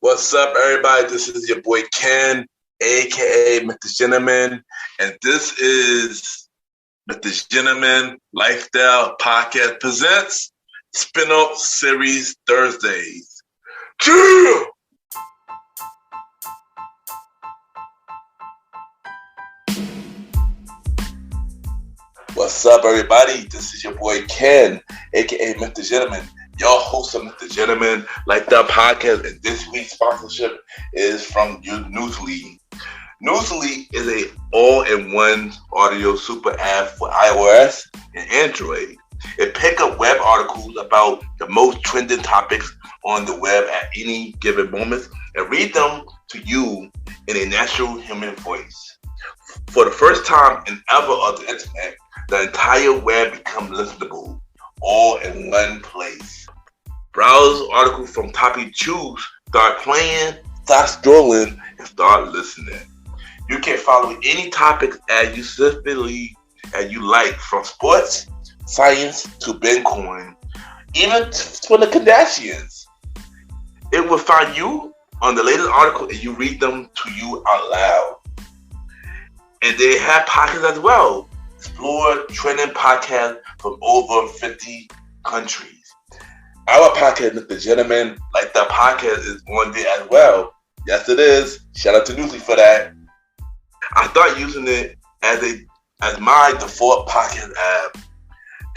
What's up, everybody? This is your boy Ken, aka MrGentleman, and this is MrGentleman Lifestyle Podcast presents Spinoff Series Thursdays. Yeah! What's up, everybody? This is your boy Ken, aka MrGentleman, your host of MrGentleman Lifestyle Podcast, and this week's sponsorship is from Newsly. Newsly is a all-in-one audio super app for iOS and Android. It picks up web articles about the most trending topics on the web at any given moment and read them to you in a natural human voice. For the first time in ever on the internet, the entire web becomes listenable, all in one place. Browse articles from topic you choose, start playing, start scrolling, and start listening. You can follow any topic as you specifically as you like, from sports, science, to Bitcoin, even to the Kardashians. It will find you on the latest article and you read them to you out loud. And they have podcasts as well. Explore trending podcasts from over 50 countries. Our podcast, MrGentleman Lifestyle Podcast, is on there as well. Yes, it is. Shout out to Newsly for that. I started using it as my default podcast app.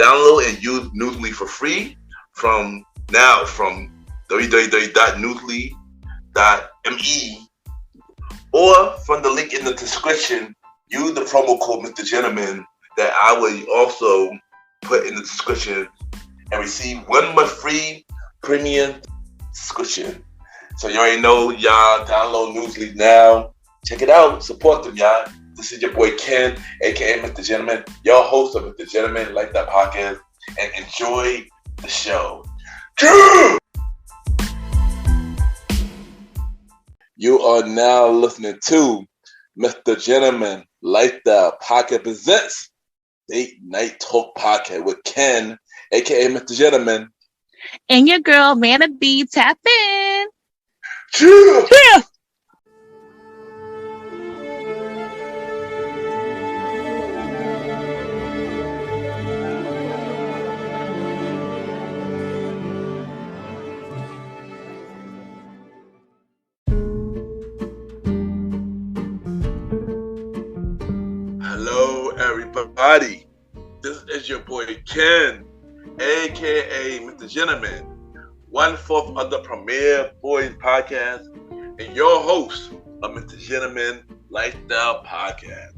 Download and use Newsly for free from www.newsly.me or from the link in the description. Use the promo code MrGentleman that I will also put in the description and receive 1 month free premium subscription. So you already know, y'all, download Newsly now. Check it out. Support them, y'all. This is your boy Ken, aka MrGentleman, your host of MrGentleman Lifestyle Podcast, and enjoy the show. You are now listening to MrGentleman Lifestyle Podcast presents Date Night Talk Podcast with Ken, aka MrGentleman, and your girl Vanna B. Tap in. Yeah. Hello, everybody. This is your boy Ken, aka MrGentleman, 1/4 of the Premier Boys Podcast, and your host of MrGentleman Lifestyle Podcast.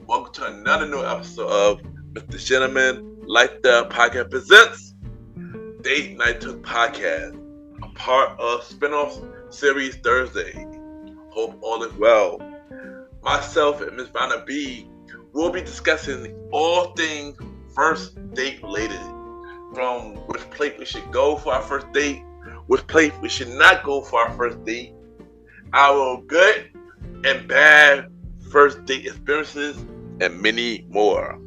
Welcome to another new episode of MrGentleman Lifestyle Podcast presents Date Night Talk Podcast, a part of Spinoff Series Thursday. Hope all is well. Myself and Miss Vanna B will be discussing all things first date related, from which place we should go for our first date, which place we should not go for our first date, our good and bad first date experiences, and many more.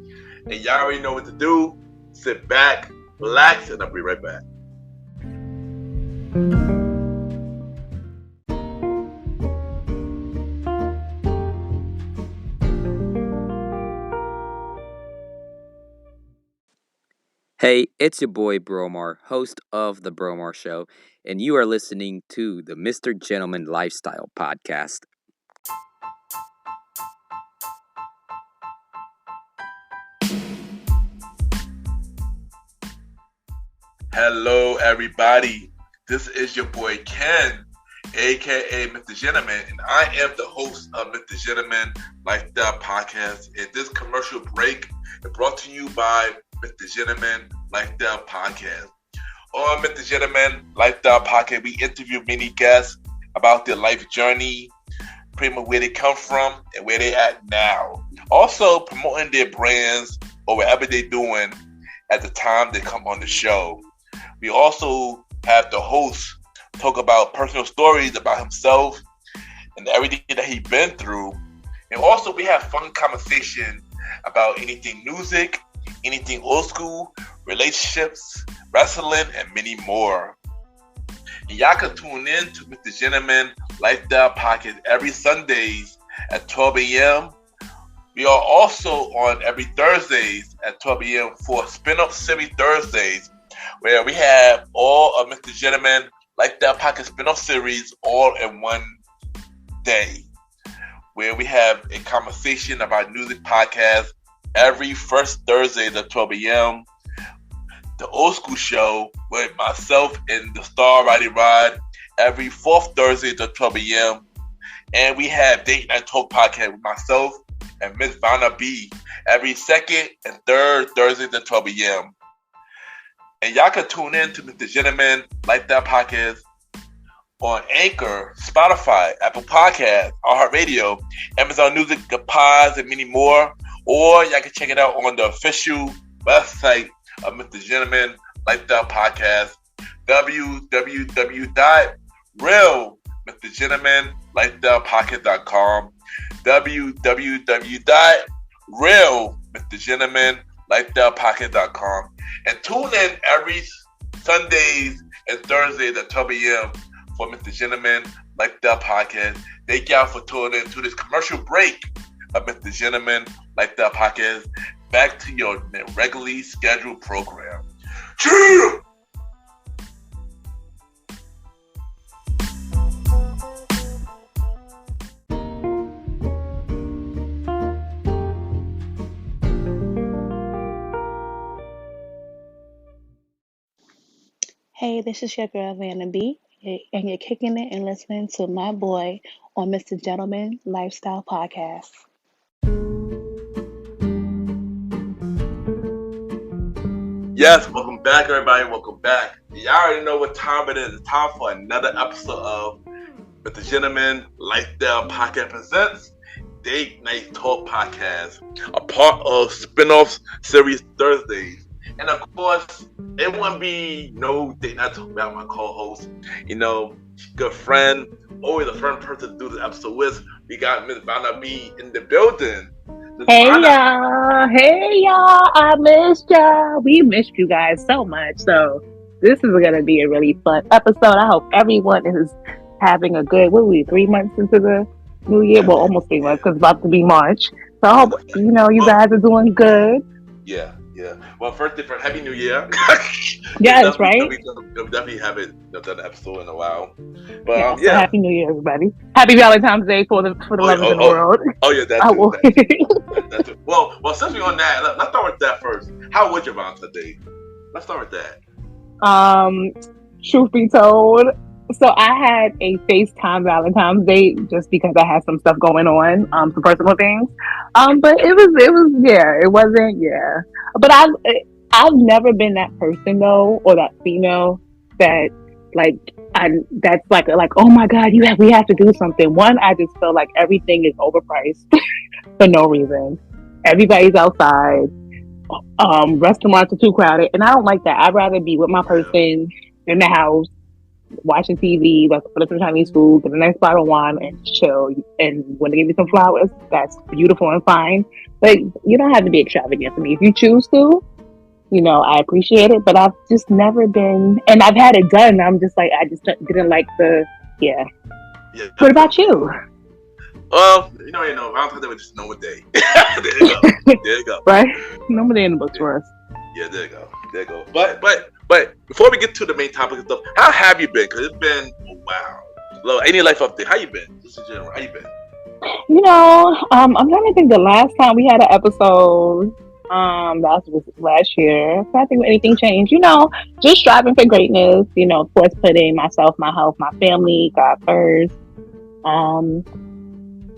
And y'all already know what to do. Sit back, relax, and I'll be right back. Hey, it's your boy Bromar, host of The Bromar Show, and you are listening to the MrGentleman Lifestyle Podcast. Hello, everybody. This is your boy Ken, aka MrGentleman, and I am the host of MrGentleman Lifestyle Podcast. And this commercial break is brought to you by MrGentleman Lifestyle Podcast. On MrGentleman Lifestyle Podcast, we interview many guests about their life journey, pretty much where they come from and where they at now. Also promoting their brands or whatever they're doing at the time they come on the show. We also have the host talk about personal stories about himself and everything that he's been through. And also we have fun conversation about anything music, anything old school, relationships, wrestling, and many more. Y'all can tune in to Mr. Gentleman Lifestyle Podcast every Sundays at 12 a.m. We are also on every Thursdays at 12 a.m. for Spinoff Series Thursdays, where we have all of Mr. Gentleman Lifestyle Podcast Spinoff Series all in one day, where we have a conversation about music podcasts every first Thursday at 12 a.m. The Old School Show with myself and the Star Roddy Rod every fourth Thursday at 12 a.m. And we have Date Night Talk Podcast with myself and Miss Vanna B every second and third Thursday at 12 a.m. And y'all can tune in to Mr. Gentleman Lifestyle Podcast on Anchor, Spotify, Apple Podcasts, iHeartRadio, Amazon Music, The Pods, and many more. Or y'all can check it out on the official website of Mr. Gentleman Lifestyle Podcast, www.realmrgentlemanlifestylepodcast.com, www.realmrgentlemanlifestylepodcast.com, and tune in every Sundays and Thursdays at 12 a.m. for Mr. Gentleman Lifestyle Podcast. Thank y'all for tuning in to this commercial break of Mr. Gentleman Lifestyle Podcast. Back to your regularly scheduled program. Cheer! Hey, this is your girl Vanna B, and you're kicking it and listening to my boy on Mr. Gentleman Lifestyle Podcast. Yes, welcome back, everybody. Welcome back. Y'all already know what time it is. It's time for another episode of Mr. Gentleman Lifestyle Podcast Presents Date Night Talk Podcast, a part of Spinoff Series Thursdays. And of course, it wouldn't be no Date Night Talk without my co-host, good friend, always a fun person to do this episode with. We got Miss Vanna B in the building. Hey y'all, I missed y'all. We missed you guys so much. So this is going to be a really fun episode. I hope everyone is having a good, 3 months into the new year? Well, almost 3 months because it's about to be March. So I hope, you guys are doing good. Yeah. Well, first, Happy New Year. Yes, right? We definitely haven't done an episode in a while. But yeah. So Happy New Year, everybody. Happy Valentine's Day for the lovers in the world. Oh yeah, that's it. Well, since we're on that, let's start with that first. How was your Valentine's Day? Let's start with that. Truth be told, so I had a FaceTime Valentine's Day just because I had some stuff going on, some personal things. But it wasn't. But I've never been that person though, or that female that that's like oh my God, we have to do something. One, I just feel like everything is overpriced for no reason. Everybody's outside. Restaurants are too crowded, and I don't like that. I'd rather be with my person in the house, watching TV, like put some Chinese food, get a nice bottle of wine, and chill. And when they give me some flowers, that's beautiful and fine. But you don't have to be extravagant for me. If you choose to, I appreciate it. But I've just never been, and I've had it done. I'm just like, I just didn't like yeah. What about you? Well, Valentine's Day was just normal day. There you go. Right? Normal day in the books for us. Yeah, there you go. But before we get to the main topic and stuff, how have you been? Because it's been a while. Any life update? How you been? Just in general, how you been? I'm trying to think the last time we had an episode. That was last year. So I think anything changed. Just striving for greatness. Of course, putting myself, my health, my family, God first.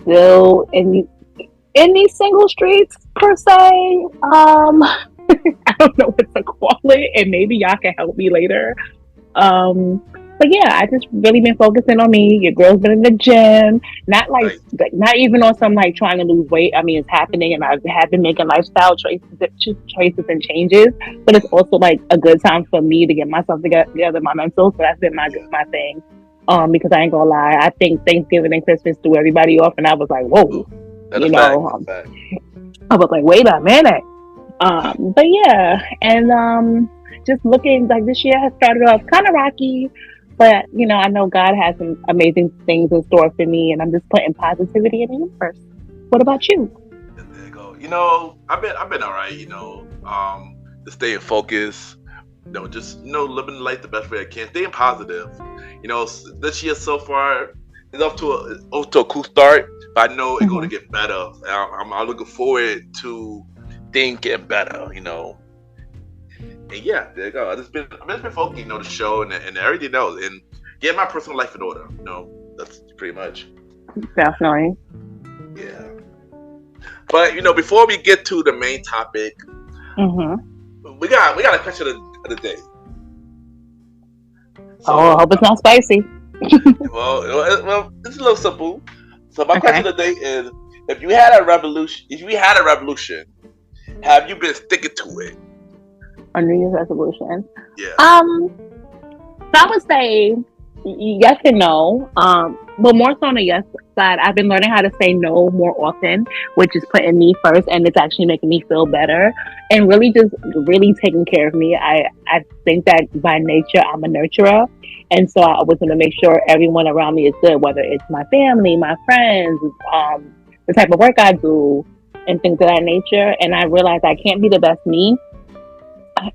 Still in these single streets per se. I don't know what to call it, and maybe y'all can help me later. But yeah, I just really been focusing on me. Your girl's been in the gym, not even on some trying to lose weight. I mean, it's happening, and I have been making lifestyle choices and changes. But it's also a good time for me to get myself together, my mental. So that's been my thing. Because I ain't gonna lie, I think Thanksgiving and Christmas threw everybody off, and I was like, whoa, that's a fact. I was like, wait a minute. But yeah, and just looking this year has started off kind of rocky. But I know God has some amazing things in store for me, and I'm just putting positivity in the universe. What about you? There you go. I've been all right. Just staying focused. Just living life the best way I can. Staying positive. This year so far is off to a cool start, but I know it's going to get better. I'm looking forward to things getting better. And yeah, there you go. I've just been focusing on the show and everything else, and get my personal life in order. That's pretty much. Definitely. Yeah. But before we get to the main topic, we got a question of the day. So, I hope it's not spicy. well, it's a little simple. So my question of the day is: if you had a revolution, have you been sticking to it? A New Year's resolution. Yeah. I would say yes and no. But more so on the yes side, I've been learning how to say no more often, which is putting me first, and it's actually making me feel better, and really taking care of me. I think that by nature I'm a nurturer, and so I was going to make sure everyone around me is good, whether it's my family, my friends, the type of work I do, and things of that nature. And I realized I can't be the best me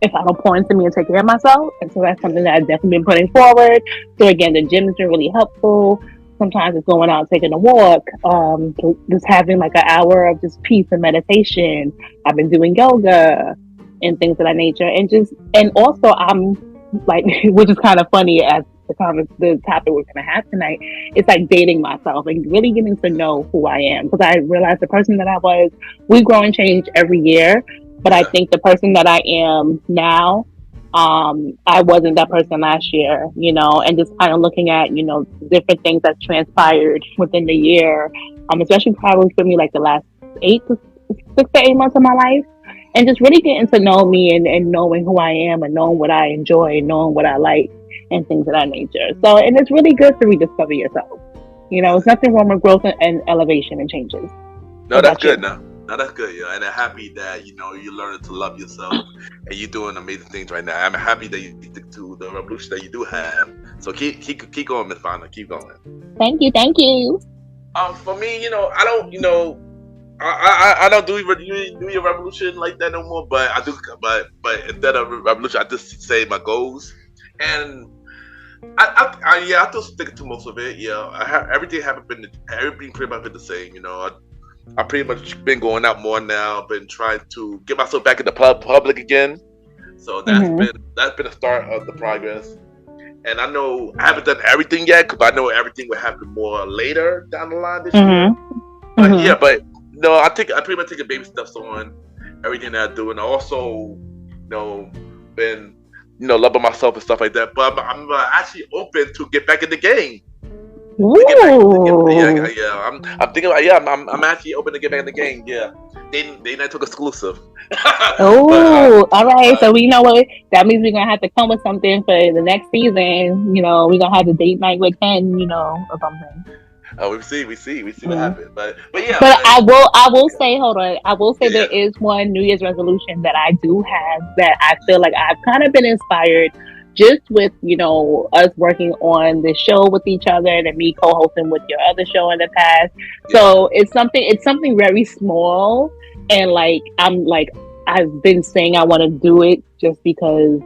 if I don't pour into me and take care of myself. And so that's something that I've definitely been putting forward. So again, the gym has been really helpful. Sometimes it's going out, taking a walk, just having like an hour of just peace and meditation. I've been doing yoga and things of that nature. And also I'm like, which is kind of funny as the topic we're going to have tonight, it's like dating myself and really getting to know who I am. Because I realized the person that I was, we grow and change every year. But I think the person that I am now, I wasn't that person last year, and just kind of looking at, different things that transpired within the year, especially probably for me, like the last 6 to 8 months of my life, and just really getting to know me and knowing who I am and knowing what I enjoy, knowing what I like and things of that nature. So, and it's really good to rediscover yourself. It's nothing wrong with growth and elevation and changes. No, that's good. No, that's good, and I'm happy that you're learning to love yourself, and you're doing amazing things right now. I'm happy that you stick to the revolution that you do have. So keep going, Miss Vanna. Keep going. Thank you. For me, I don't, I don't do your revolution like that no more. But I do, but instead of revolution, I just say my goals, and I still stick to most of it. Yeah, everything pretty much been the same. I pretty much been going out more now. Been trying to get myself back in the public again. So that's been a start of the progress. And I know I haven't done everything yet because I know everything will happen more later down the line this year. But I pretty much take a baby steps on everything that I do, and I also been loving myself and stuff like that. But I'm actually open to get back in the game. I'm thinking about, I'm actually open to get back in the game. Yeah, they not took exclusive. All right. So we know what that means. We're gonna have to come with something for the next season. We're gonna have the date night with Ken, or something. Oh, we see what happens. But yeah. But I will say, hold on. I will say there is one New Year's resolution that I do have that I feel like I've kind of been inspired. Just with, us working on the show with each other and me co-hosting with your other show in the past. Yeah. So it's something very small. And I've been saying I want to do it just because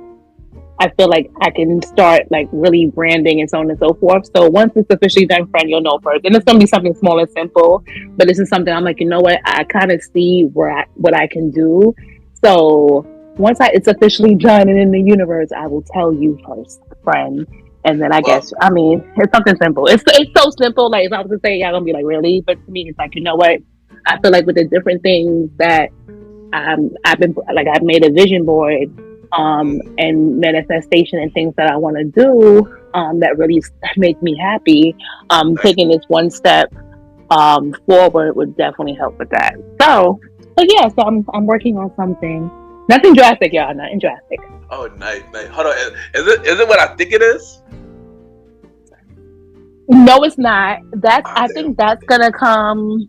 I feel like I can start really branding and so on and so forth. So once it's officially done, friend, you'll know first. And it's going to be something small and simple. But this is something I'm like, you know what? I kind of see what I can do. So once it's officially done and in the universe, I will tell you first, friend. And then guess, it's something simple. It's so simple. Like, if I was to say, y'all gonna be like, really? But to me, it's like, you know what? I feel like with the different things that I've made a vision board and manifestation and things that I want to do that really make me happy. Taking this one step forward would definitely help with that. So I'm working on something. Nothing drastic, y'all. Nothing drastic. Oh, nice. Hold on. Is it what I think it is? No, it's not. I think that's gonna come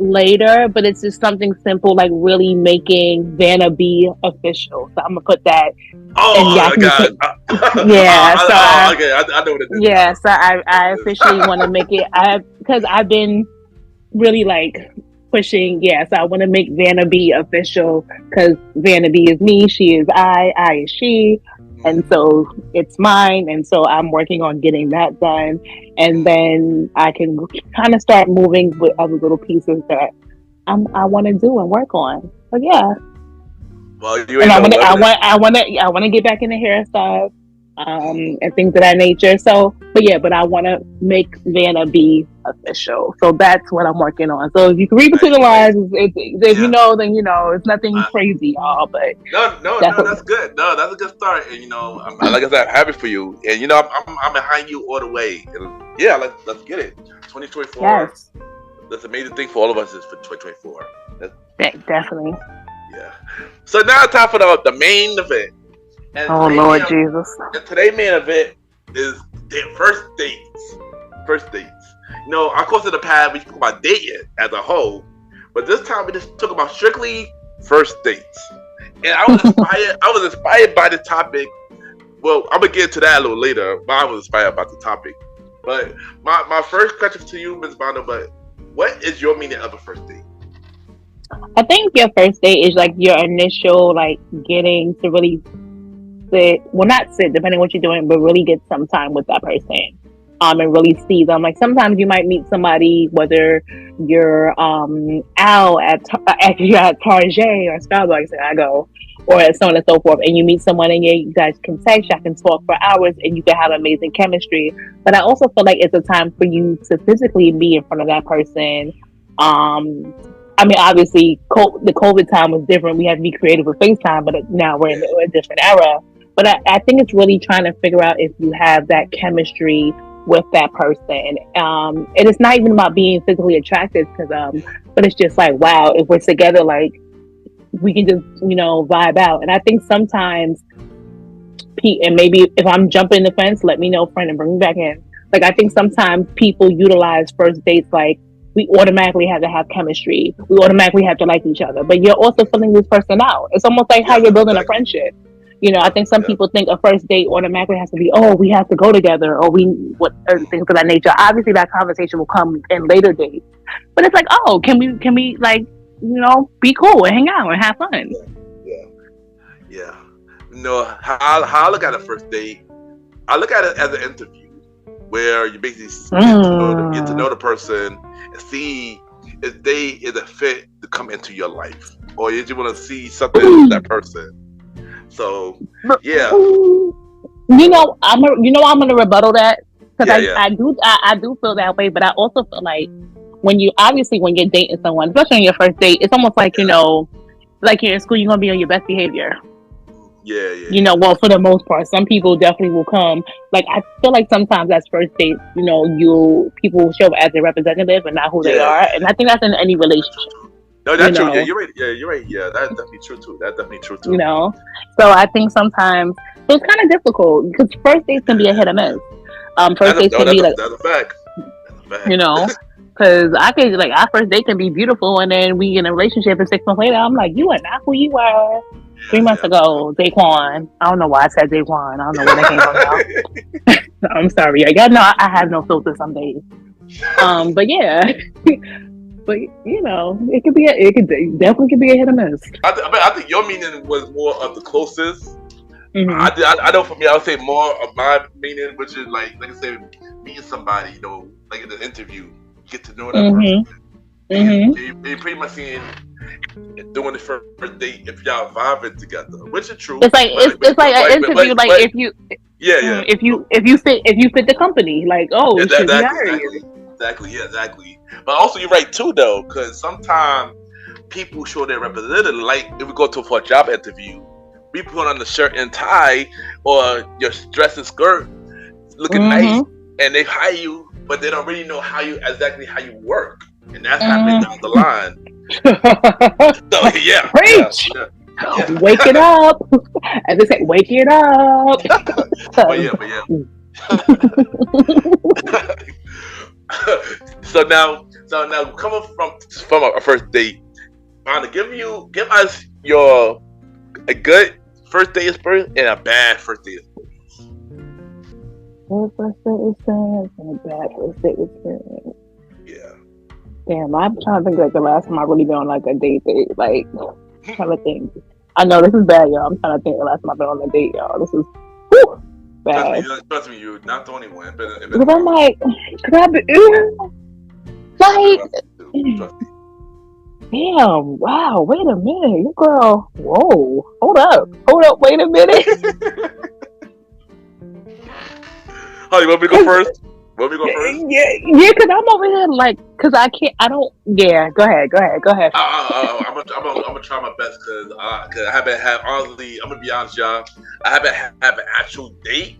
later, but it's just something simple like really making Vanna be official. So I'm gonna put that. Oh my God! Yeah. Okay, I know what it is. Yeah. So I officially want to make it. Because I've been really like pushing. Yeah. So I want to make Vanna be official because Vanna B is me. She is I is she. And so it's mine, and so I'm working on getting that done, and then I can kind of start moving with other little pieces that I want to do and work on. But yeah, well, you and ain't I want to get back into hairstyles, and things of that nature. So, but I want to make Vanna be official. So that's what I'm working on. So if you can read between the lines, if you know, then you know. It's nothing crazy, y'all. But no, that's good. No, that's a good start. And like I said, I'm happy for you. And I'm behind you all the way. And yeah, let's get it. 2024. Yes. That's an amazing thing for all of us is for 2024. Definitely. Yeah. So now it's time for the main event. And Lord Jesus. And today's main event is first dates. First dates. Of course, in the past, we talk about dating as a whole. But this time, we just talk about strictly first dates. And I was inspired by the topic. Well, I'm going to get into that a little later. But I was inspired about the topic. But my first question to you, Ms. Vanna, what is your meaning of a first date? I think your first date is like your initial, like getting to really not sit, depending on what you're doing, but really get some time with that person. And really see them. Like sometimes you might meet somebody, whether you're out at Target or Starbucks, and I go, or so on and so forth, and you meet someone and you guys can text, y'all can talk for hours, and you can have amazing chemistry. But I also feel like it's a time for you to physically be in front of that person. I mean, obviously, the COVID time was different. We had to be creative with FaceTime, but now we're in a different era. But I think it's really trying to figure out if you have that chemistry with that person. And it's not even about being physically attracted to them, but it's just like, wow, if we're together, like, we can just, vibe out. And I think sometimes, and maybe if I'm jumping the fence, let me know, friend, and bring me back in. Like, I think sometimes people utilize first dates like, we automatically have to have chemistry. We automatically have to like each other. But you're also filling this person out. It's almost like how you're building a friendship. I think some people think a first date automatically has to be, we have to go together, or things of that nature. Obviously, that conversation will come in later dates. But it's like, can we like, be cool and hang out and have fun? Yeah. How I look at a first date, I look at it as an interview where you basically get to know the person and see if they is a fit to come into your life, or you just want to see something with that person. So yeah, I'm gonna rebuttal that because I do feel that way, but I also feel like when you're dating someone, especially on your first date, it's almost like like you're in school, you're gonna be on your best behavior. Yeah. Well, for the most part, some people definitely will come. Like, I feel like sometimes as first dates, people show up as a representative and not who they are, and I think that's in any relationship. No, that's true. Yeah, you're right. Yeah, you're right. Yeah, that's definitely true too. So I think sometimes it's kind of difficult because first dates can be a hit or miss. First dates can be like that's a fact. Because I could our first date can be beautiful, and then we in a relationship, and 6 months later, I'm like, you are not who you were 3 months ago, Daquan. I don't know why I said Daquan. I don't know where that came from. I'm sorry. I have no filter some days. But yeah. But it definitely could be a hit or miss. I think your meaning was more of the closest. Mm-hmm. I know for me, I would say more of my meaning, which is like I said, meeting somebody, like in an interview, get to know that person. Mm-hmm. You're pretty much seeing doing the first date if y'all vibing together, which is true. It's like an interview, if you fit the company, like Exactly. But also, you're right too, though, because sometimes people show their representative. Like if we go for a job interview, we put on the shirt and tie or your dress and skirt, looking nice, and they hire you, but they don't really know exactly how you work, and that's happening down the line. So yeah, preach. Yeah. Wake it up, as they say, wake it up. But yeah. So So now coming from a first date, Vanna, give us a good first date experience and a bad first date experience. Good first date experience and a bad first date experience. Yeah. Damn, I'm trying to think like the last time I really been on like a date. Like, I'm trying to think. I know this is bad, y'all. I'm trying to think the last time I've been on a date, y'all. This is bad. Trust me, you're not the only one. Because I'm like, could I be, like, damn, wow, wait a minute. You girl, whoa, hold up, wait a minute. Oh, you want me to go first? Yeah, because I'm over here like, because I don't. Yeah, go ahead. I'm gonna try my best because I haven't had, honestly, I'm gonna be honest, y'all. I haven't had an actual date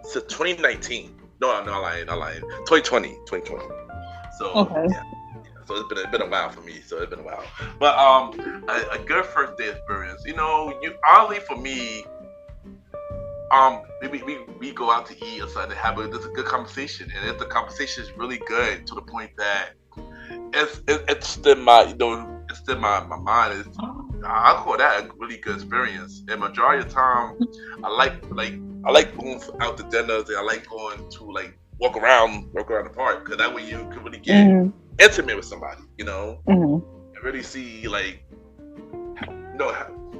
since 2019. No, I'm lying. 2020. So okay. Yeah. So it's been a while for me. But a good first day experience. Honestly for me. We go out to eat or something, have a good conversation, and if the conversation is really good to the point that it's still my mind. I call that a really good experience. And majority of the time, I like going out to dinners, and I like going to like walk around the park because that way you can really get intimate with somebody, and really see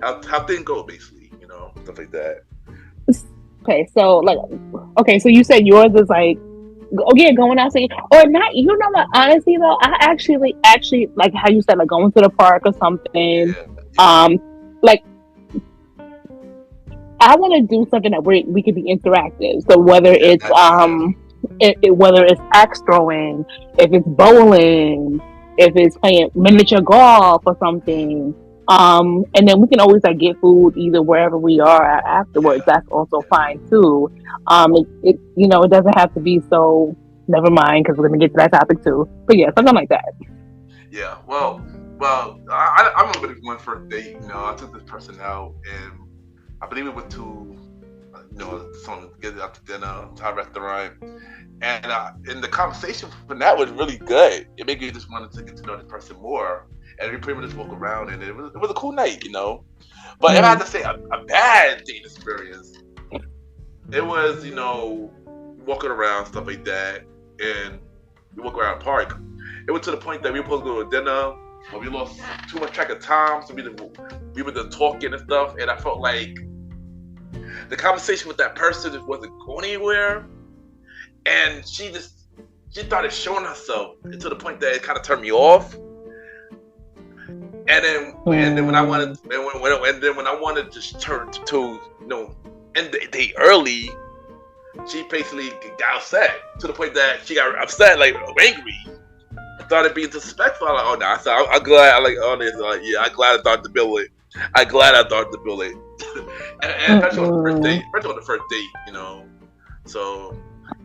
how things go basically, stuff like that. Okay, so so you said yours is like, going out saying, or not. You know what? Honestly, though, I actually like how you said, like going to the park or something. Yeah. Like I want to do something that we could be interactive. So whether it's whether it's axe throwing, if it's bowling, if it's playing miniature golf or something. And then we can always like get food either wherever we are afterwards. That's also fine too. It doesn't have to be so. Never mind, because we're gonna get to that topic too. But yeah, something like that. Yeah. Well, I remember one first date. I took this person out, and I believe we went to, someone get out to dinner, to a restaurant, and the conversation from that was really good. It made me just wanted to get to know this person more. And we pretty much just walk around, and it was a cool night, But if I had to say a bad date experience, it was, walking around, stuff like that, and we walk around the park. It was to the point that we were supposed to go to dinner, but we lost too much track of time, so we were just talking and stuff, and I felt like the conversation with that person just wasn't going anywhere, and she started showing herself to the point that it kind of turned me off. And then when I wanted to turn to end the day early, she basically got upset to the point that she got upset, like angry, started being disrespectful. I'm like, oh no, so I'm glad. I'm glad I thought to build it. and especially on the first date, So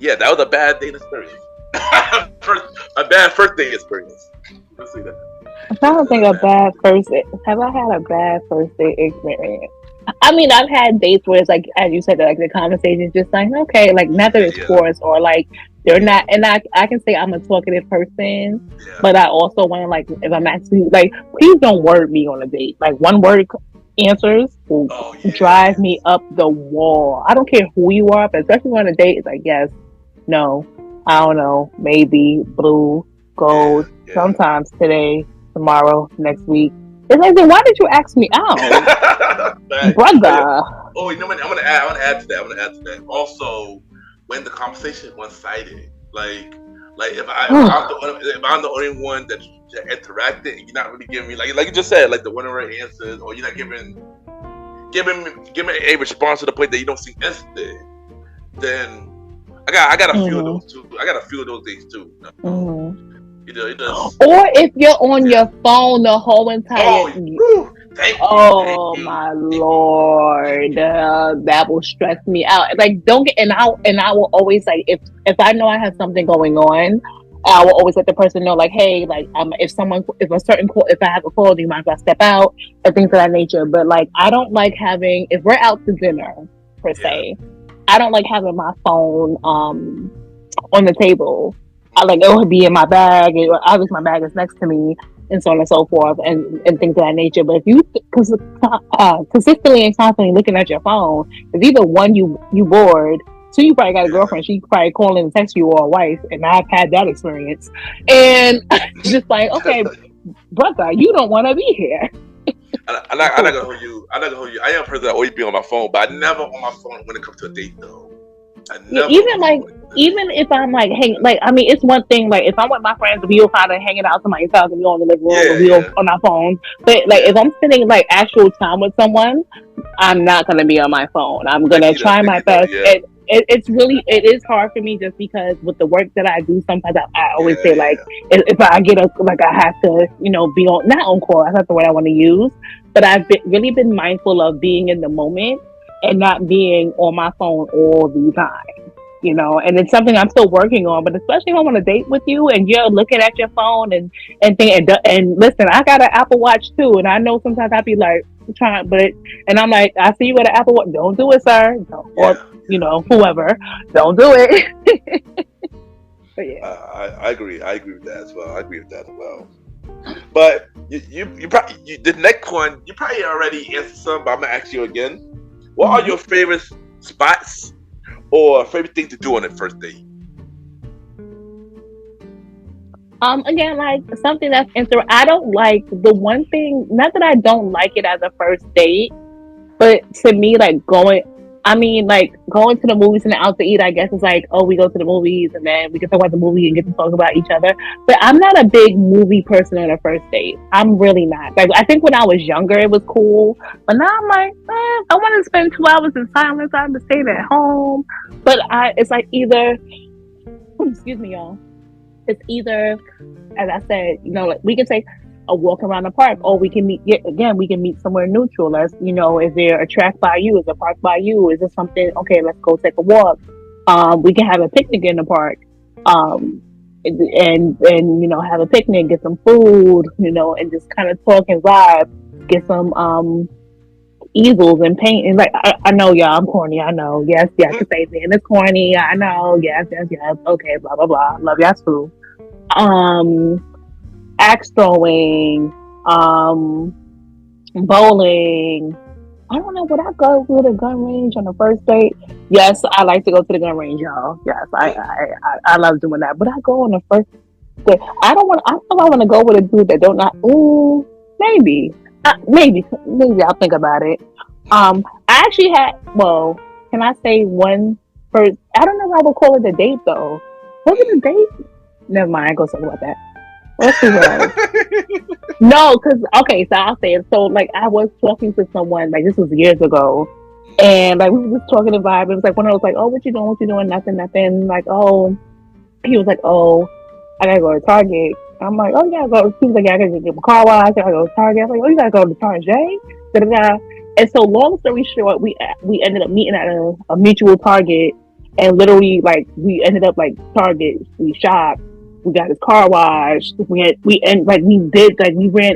yeah, that was a bad date experience. A bad first date experience. Let's see that. I'm trying to think have I had a bad first date experience? I mean, I've had dates where it's like, as you said, like the conversation is just like, okay, like not that it's forced or like they're not, and I can say I'm a talkative person, but I also want to like, if I'm actually like, please don't word me on a date. Like one word answers will drive me up the wall. I don't care who you are, but especially on a date, it's like yes, no, I don't know, maybe, blue, gold, sometimes today, tomorrow, next week. It's like, then why did you ask me out, brother? Oh, I'm gonna add to that. Also, when the conversation is one-sided, like if I'm the only one that interacted, and you're not really giving me like you just said, like the one-word answers, or you're not giving a response to the point that you don't seem interested, then I got a few of those too. I got a few of those days too. It does. Or if you're on your phone the whole entire thank you. My Lord, that will stress me out. Like, don't get, and I will always like, if I know I have something going on, I will always let the person know, like, hey, like, if I have a call, do you mind if I step out, or things of that nature. But like, I don't like having, if we're out to dinner per se, I don't like having my phone on the table. it would be in my bag. Obviously, my bag is next to me, and so on and so forth, and things of that nature. But if you consistently and constantly looking at your phone, it's either one, you bored. Two, you probably got a girlfriend. She probably calling and text you, or a wife, and I've had that experience. And just like, okay, brother, you don't want to be here. I'm not gonna hold you. I'm not gonna hold you. I am a person that always be on my phone, but I never on my phone when it comes to a date though. Even if I'm like, hey, like, I mean, it's one thing, like, if I'm with my friends, we'll kind of hanging out somebody's house and we're on the living room and we're on our phones. But like, if I'm spending like actual time with someone, I'm not gonna be on my phone. I'm gonna try my best. And it is hard for me just because with the work that I do, sometimes I always say like, if I get I have to, be on, not on call, that's not the word I want to use, but I've really been mindful of being in the moment and not being on my phone all the time, and it's something I'm still working on. But especially if I'm on a date with you and you're looking at your phone and listen, I got an Apple Watch too, and I know sometimes I'd be like trying, and I'm like, I see you with an Apple Watch, don't do it, sir, or whoever, don't do it. But I agree. I agree with that as well. But you probably the next one you probably already answered some, but I'm gonna ask you again. What are your favorite spots or favorite thing to do on a first date? Again, like something that's I don't like the one thing. Not that I don't like it as a first date, but to me, like going to the movies and out to eat, I guess it's like, oh, we go to the movies and then we can talk about the movie and get to talk about each other. But I'm not a big movie person on a first date. I'm really not. Like, I think when I was younger, it was cool. But now I'm like, I want to spend 2 hours in silence. I have to stay at home. But it's like either, excuse me, y'all. It's either, as I said, like we can take a walk around the park, or we can meet somewhere neutral. Is there a track by you? Is a park by you? Is there something? Okay, let's go take a walk. We can have a picnic in the park, and have a picnic, get some food, and just kind of talk and vibe. Get some easels and paint. And like, I know, y'all, I'm corny. I know. Yes, to say it. It's corny. I know. Yes. Okay, blah blah blah. Love y'all too. Axe throwing, bowling. I don't know. Would I go to the gun range on the first date? Yes, I like to go to the gun range, y'all. Yes, I love doing that. But I go on the first date. I don't know. I want to go with a dude that don't not. Ooh, maybe I'll think about it. I actually had. Well, can I say one first? I don't know how to call it a date though. Was it a date? Never mind. I go talk about that. Let's see what else. No, because so I'll say it. So like, I was talking to someone, like, this was years ago, and like we were just talking and vibe. It was like one of those like, oh, what you doing? Nothing. Like, oh, he was like, oh, I gotta go to Target. I'm like, oh, you gotta go. He was like, yeah, I gotta get my car wash. I gotta go to Target. I'm like, oh, you gotta go to Target. Da-da-da. And so, long story short, we ended up meeting at a mutual Target, and literally like we ended up like Target. We shopped. We got his car washed. We ran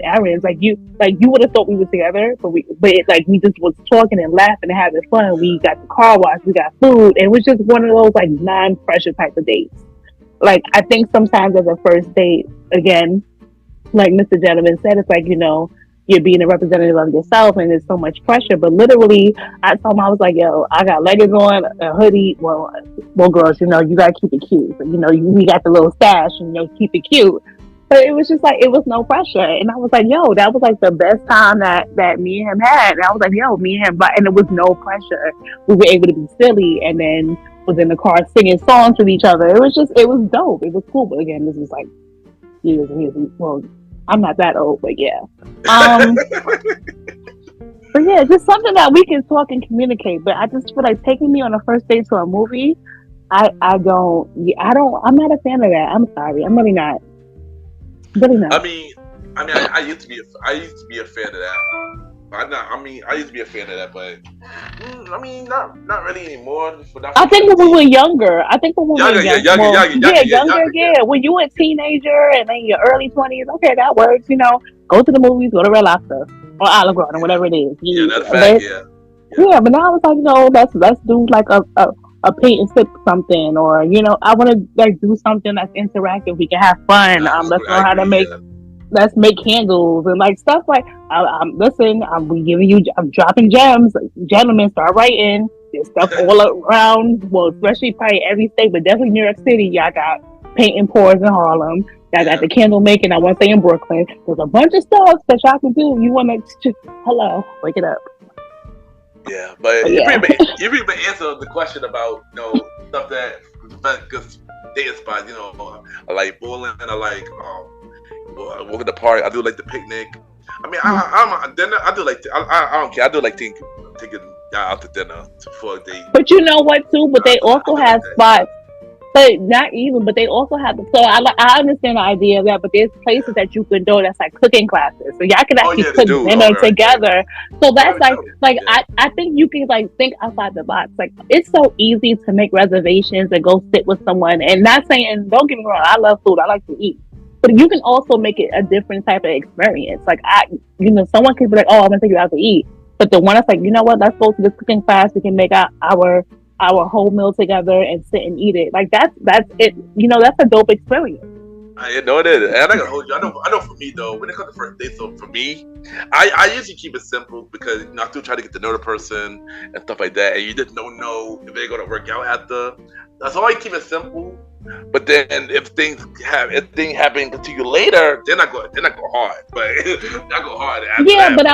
errands. Like you would have thought we were together, but we just was talking and laughing and having fun. We got the car wash. We got food, and it was just one of those like non-pressure type of dates. Like, I think sometimes as a first date, again, like Mr. Gentleman said, it's like, you're being a representative of yourself and there's so much pressure. But literally, I told him, I was like, yo, I got leggings on, a hoodie. Well, girls, you gotta keep it cute. But, we got the little stash and, keep it cute. But it was just like, it was no pressure. And I was like, yo, that was like the best time that me and him had. And I was like, yo, me and him, and it was no pressure. We were able to be silly, and then was in the car singing songs with each other. It was dope. It was cool. But again, this was like years and years. Well, I'm not that old, but yeah. But yeah, just something that we can talk and communicate. But I just feel like taking me on a first date to a movie, I'm not a fan of that. I'm sorry. I'm really not. Really not. I mean, I used to be a fan of that. I used to be a fan of that, but not really anymore. I think when we were younger. Younger. When you were a teenager and in your early 20s, okay, that works. Go to the movies, go to Red Lobster or Olive Garden, whatever it is. Yeah, that's fact. Yeah. Yeah, but now it's like, let's do like a a paint and sip something, or I want to like do something that's interactive. We can have fun. Let's learn how to agree, make. yeah. Let's make candles and like stuff like. Listen. We giving you. I'm dropping gems. Gentlemen, start writing. There's stuff all around. Well, especially probably every state, but definitely New York City. Y'all got paint and pours in Harlem. Y'all got the candle making. I want to say in Brooklyn. There's a bunch of stuff that y'all can do. You want to just wake it up. Yeah, but you pretty much answered the question about stuff that because dating spots. I like bowling. I like walking the park. I do like the picnic. I mean, I'm dinner. I do like I don't care. I do like taking out to dinner for a date. But you know what too? But they also have spots. But not even. But they also have. So I understand the idea of that. But there's places that you can do that's like cooking classes. So y'all can actually cook dinner together. So that's I think you can like think outside the box. Like it's so easy to make reservations and go sit with someone. And not saying, don't get me wrong, I love food. I like to eat. But you can also make it a different type of experience. Like someone could be like, oh, I'm gonna take you out to eat. But the one that's like, you know what? Let's go to this cooking class. We can make our whole meal together and sit and eat it. Like that's it. That's a dope experience. I know it is, and I'm not gonna hold you. I know. For me though, when it comes to first dates, so for me, I usually keep it simple because I still try to get to know the person and stuff like that, and you just don't know if they're gonna work out after. That's why I keep it simple. But then if things happen to you later, then I go hard. But I go hard. Yeah, but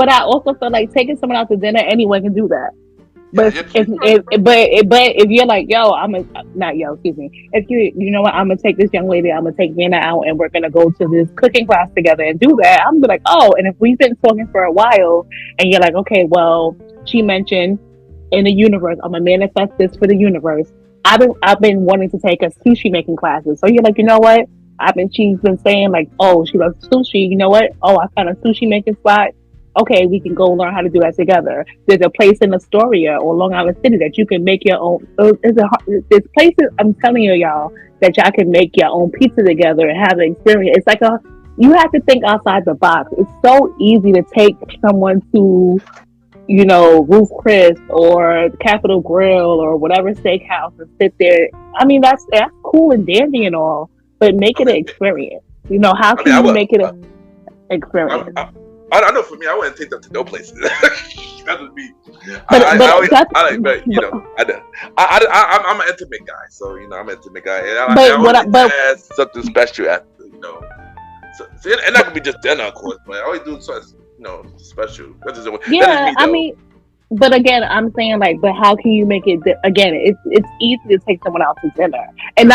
I also feel like taking someone out to dinner, anyone can do that. But if you're like, excuse me. If you know what, I'm gonna take this young lady, I'm gonna take Vanna out, and we're gonna go to this cooking class together and do that. I'm gonna be like, oh, and if we've been talking for a while, and you're like, okay, well, she mentioned in the universe, I'm gonna manifest this for the universe. I've been wanting to take us sushi making classes. So you're like, you know what? She's been saying like, oh, she loves sushi. You know what? Oh, I found a sushi making spot. Okay, we can go learn how to do that together. There's a place in Astoria or Long Island City that you can make your own. There's places, I'm telling y'all, that y'all can make your own pizza together and have an experience. It's like you have to think outside the box. It's so easy to take someone to, Ruth Chris or Capitol Grill or whatever steakhouse and sit there. I mean, that's cool and dandy and all, but make it an experience. How can you make it an experience? I know for me, I wouldn't take them to no places. That would be. I'm an intimate guy, so I'm an intimate guy, and I always have something special after, So, and that could be just dinner, of course, but I always do something, special. That's just, yeah, I mean. But again, I'm saying like, but how can you make it? Again, it's easy to take someone out to dinner, and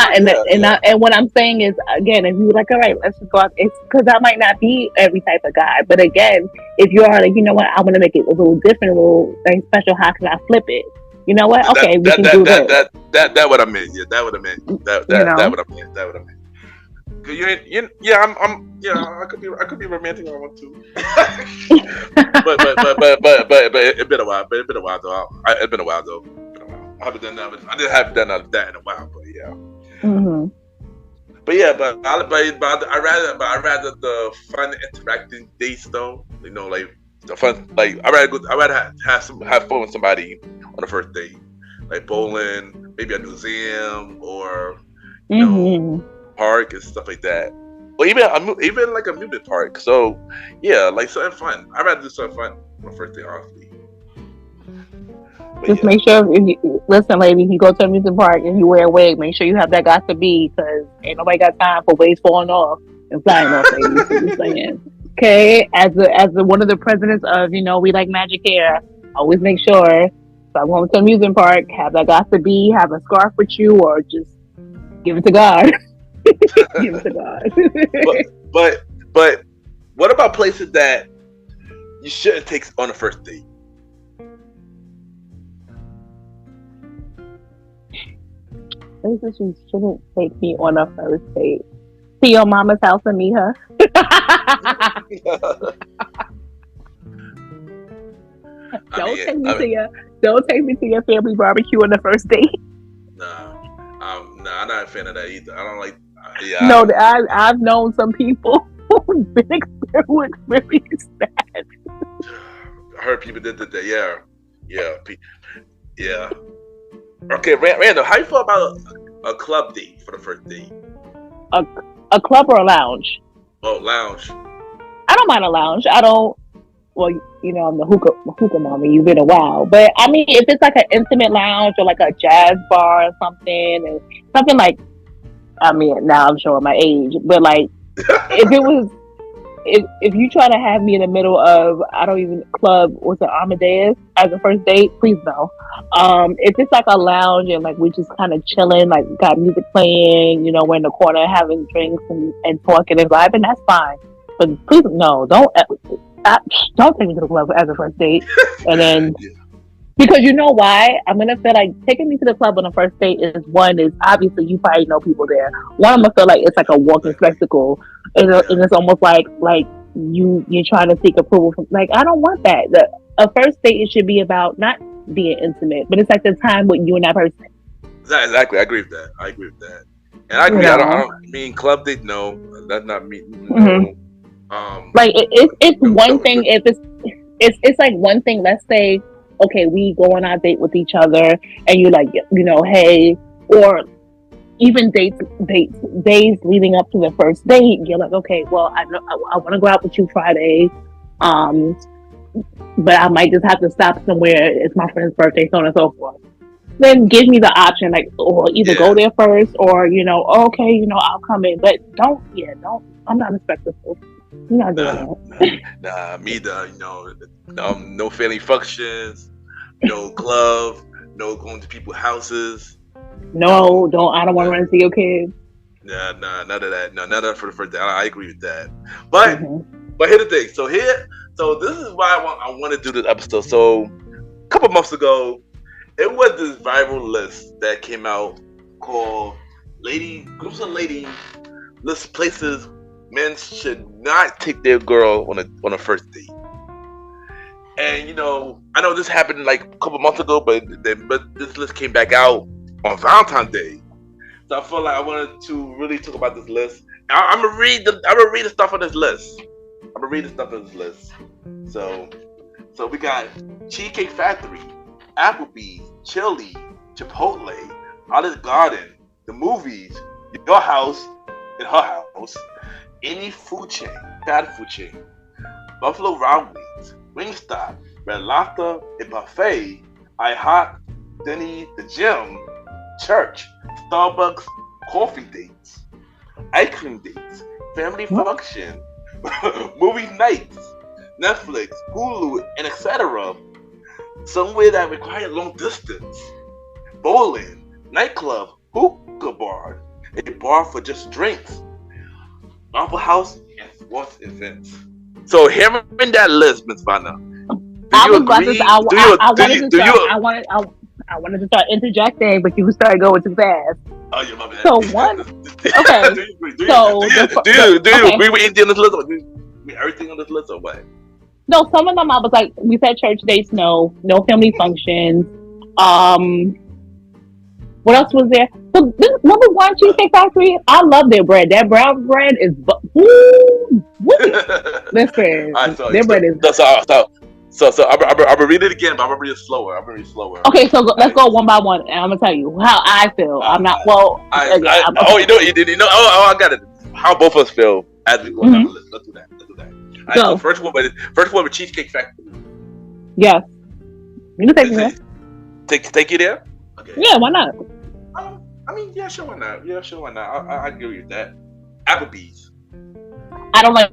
what I'm saying is, again, if you're like, all right, let's just go out. It's because I might not be every type of guy, but again, if you are like, you know what, I want to make it a little different, a little special. How can I flip it? You know what? Okay, we can do this. That what I meant. Yeah, that what I meant. That what I meant. That what I meant. Cause I could be romantic when I want to. but it's been a while. But it's been a while though. It's been a while though. I haven't done that. I haven't done that in a while. But yeah. Mm-hmm. But yeah, I rather the fun interacting dates though. Like the fun. Like I rather have fun with somebody on the first date, like bowling, maybe a museum or park and stuff like that, or even like a amusement park. So yeah, like something fun. I'd rather do something fun on the first day, honestly. Just make sure listen, lady, you go to a amusement park and you wear a wig, make sure you have that got to be, because ain't nobody got time for wigs falling off and flying off, ladies. Okay, as one of the presidents of we like magic hair, always make sure. So I'm going to an amusement park, have that got to be, have a scarf with you, or just give it to God. Give it to God. but what about places that you shouldn't take on the first date? Places you shouldn't take me on a first date. To your mama's house and meet her. Don't take me to your family barbecue on the first date. I'm not a fan of that either. I don't like. No, I've known some people who've experienced that. I heard people did that. Yeah. Okay, Randall, how you feel about a club date for the first date? A club or a lounge? Oh, lounge. I don't mind a lounge. I don't. Well, I'm the hookah mommy. You've been a while, but I mean, if it's like an intimate lounge or like a jazz bar or something, and something like, I mean, now I'm showing my age, but like, if it was, if you try to have me in the middle of, I don't even club what's an Amadeus as a first date, please no. If it's like a lounge and like we just kind of chilling, like got music playing, we're in the corner having drinks and talking and vibing, that's fine. But please no, don't take me to the club as a first date, and then Yeah. because you know why? I'm gonna feel like taking me to the club on a first date is obviously you probably know people there. One, I'm gonna feel like it's like a walking Exactly. spectacle, and it's almost like you're trying to seek approval from. Like I don't want that. A first date it should be about not being intimate, but it's like the time with you and that person. Exactly. I agree with that. And I You agree. I know, don't mean club date. No, that's not me. hmm No. like it's one No. thing if it's like one thing. Let's say okay, we go on our date with each other, and you like hey, or even days leading up to the first date, you're like, okay, well, I want to go out with you Friday, um, but I might just have to stop somewhere. It's my friend's birthday, so on and so forth. Then give me the option, like, or either go Yeah. there first, or okay, I'll come in, but don't. I'm not respectful. You're not doing Nah, that. me the no family functions, no club, no going to people's houses, No, no, don't. I don't want to nah, run into your kids. nah, none of that. No, none of that for the first day. I agree with that. But Mm-hmm. here's the thing. So this is why I want to do this episode. So a couple months ago, it was this viral list that came out called groups of ladies list places men should not take their girl on a first date. And I know this happened like a couple months ago, but this list came back out on Valentine's Day. So I felt like I wanted to really talk about this list. I'm gonna read the stuff on this list. I'm gonna read the stuff on this list. So we got Cheesecake Factory, Applebee's, Chili, Chipotle, Olive Garden, the movies, your house, and her house, any food chain, fast food chain, Buffalo Wild Wings, Wingstop, Red Lobster, a buffet, IHOP, Denny, the gym, church, Starbucks, coffee dates, ice cream dates, family function, movie nights, Netflix, Hulu, and etc. Somewhere that requires long distance, bowling, nightclub, hookah bar, a bar for just drinks, Waffle House, and sports events. So hearing that list, Miss Vanna, do I you was about to. agree? I wanted to start. I wanted to start interjecting, but you started going too fast. Oh, yeah, my bad. So one, okay. Do you agree? Do So you okay. agree with anything on this list, or do you agree everything on this list, or what? No, some of them I was like, we said church dates, no family functions. What else was there? So this number one Cheesecake Factory. I love their bread. That brown bread is woo. Listen, All right, so their bread is. I'm gonna read it again, but I'm gonna read it slower. Okay, so let's Right. go one by one, and I'm gonna tell you how I feel. I'm not well. I, Okay, I, I'm, oh, okay. you know. I got it. How both of us feel as we go down the list. Let's do that. All right, so first one with Cheesecake Factory. Yes, you can take me there. Take you there. Okay. Yeah, why not? I mean, yeah, sure, why not? I agree with that. Applebee's. I don't like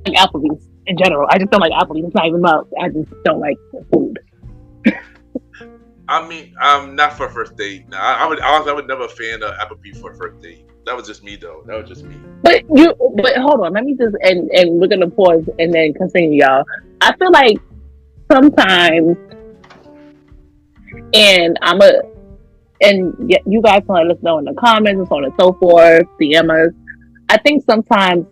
Applebee's in general. I just don't like Applebee's. It's not even about. I just don't like food. I mean, I'm not for a first date. No, I would never fan of Applebee's for a first date. That was just me, though. That was just me. But hold on. Let me just and we're gonna pause and then continue, y'all. I feel like sometimes, and you guys can let us know in the comments and so on and so forth, DM us. I think sometimes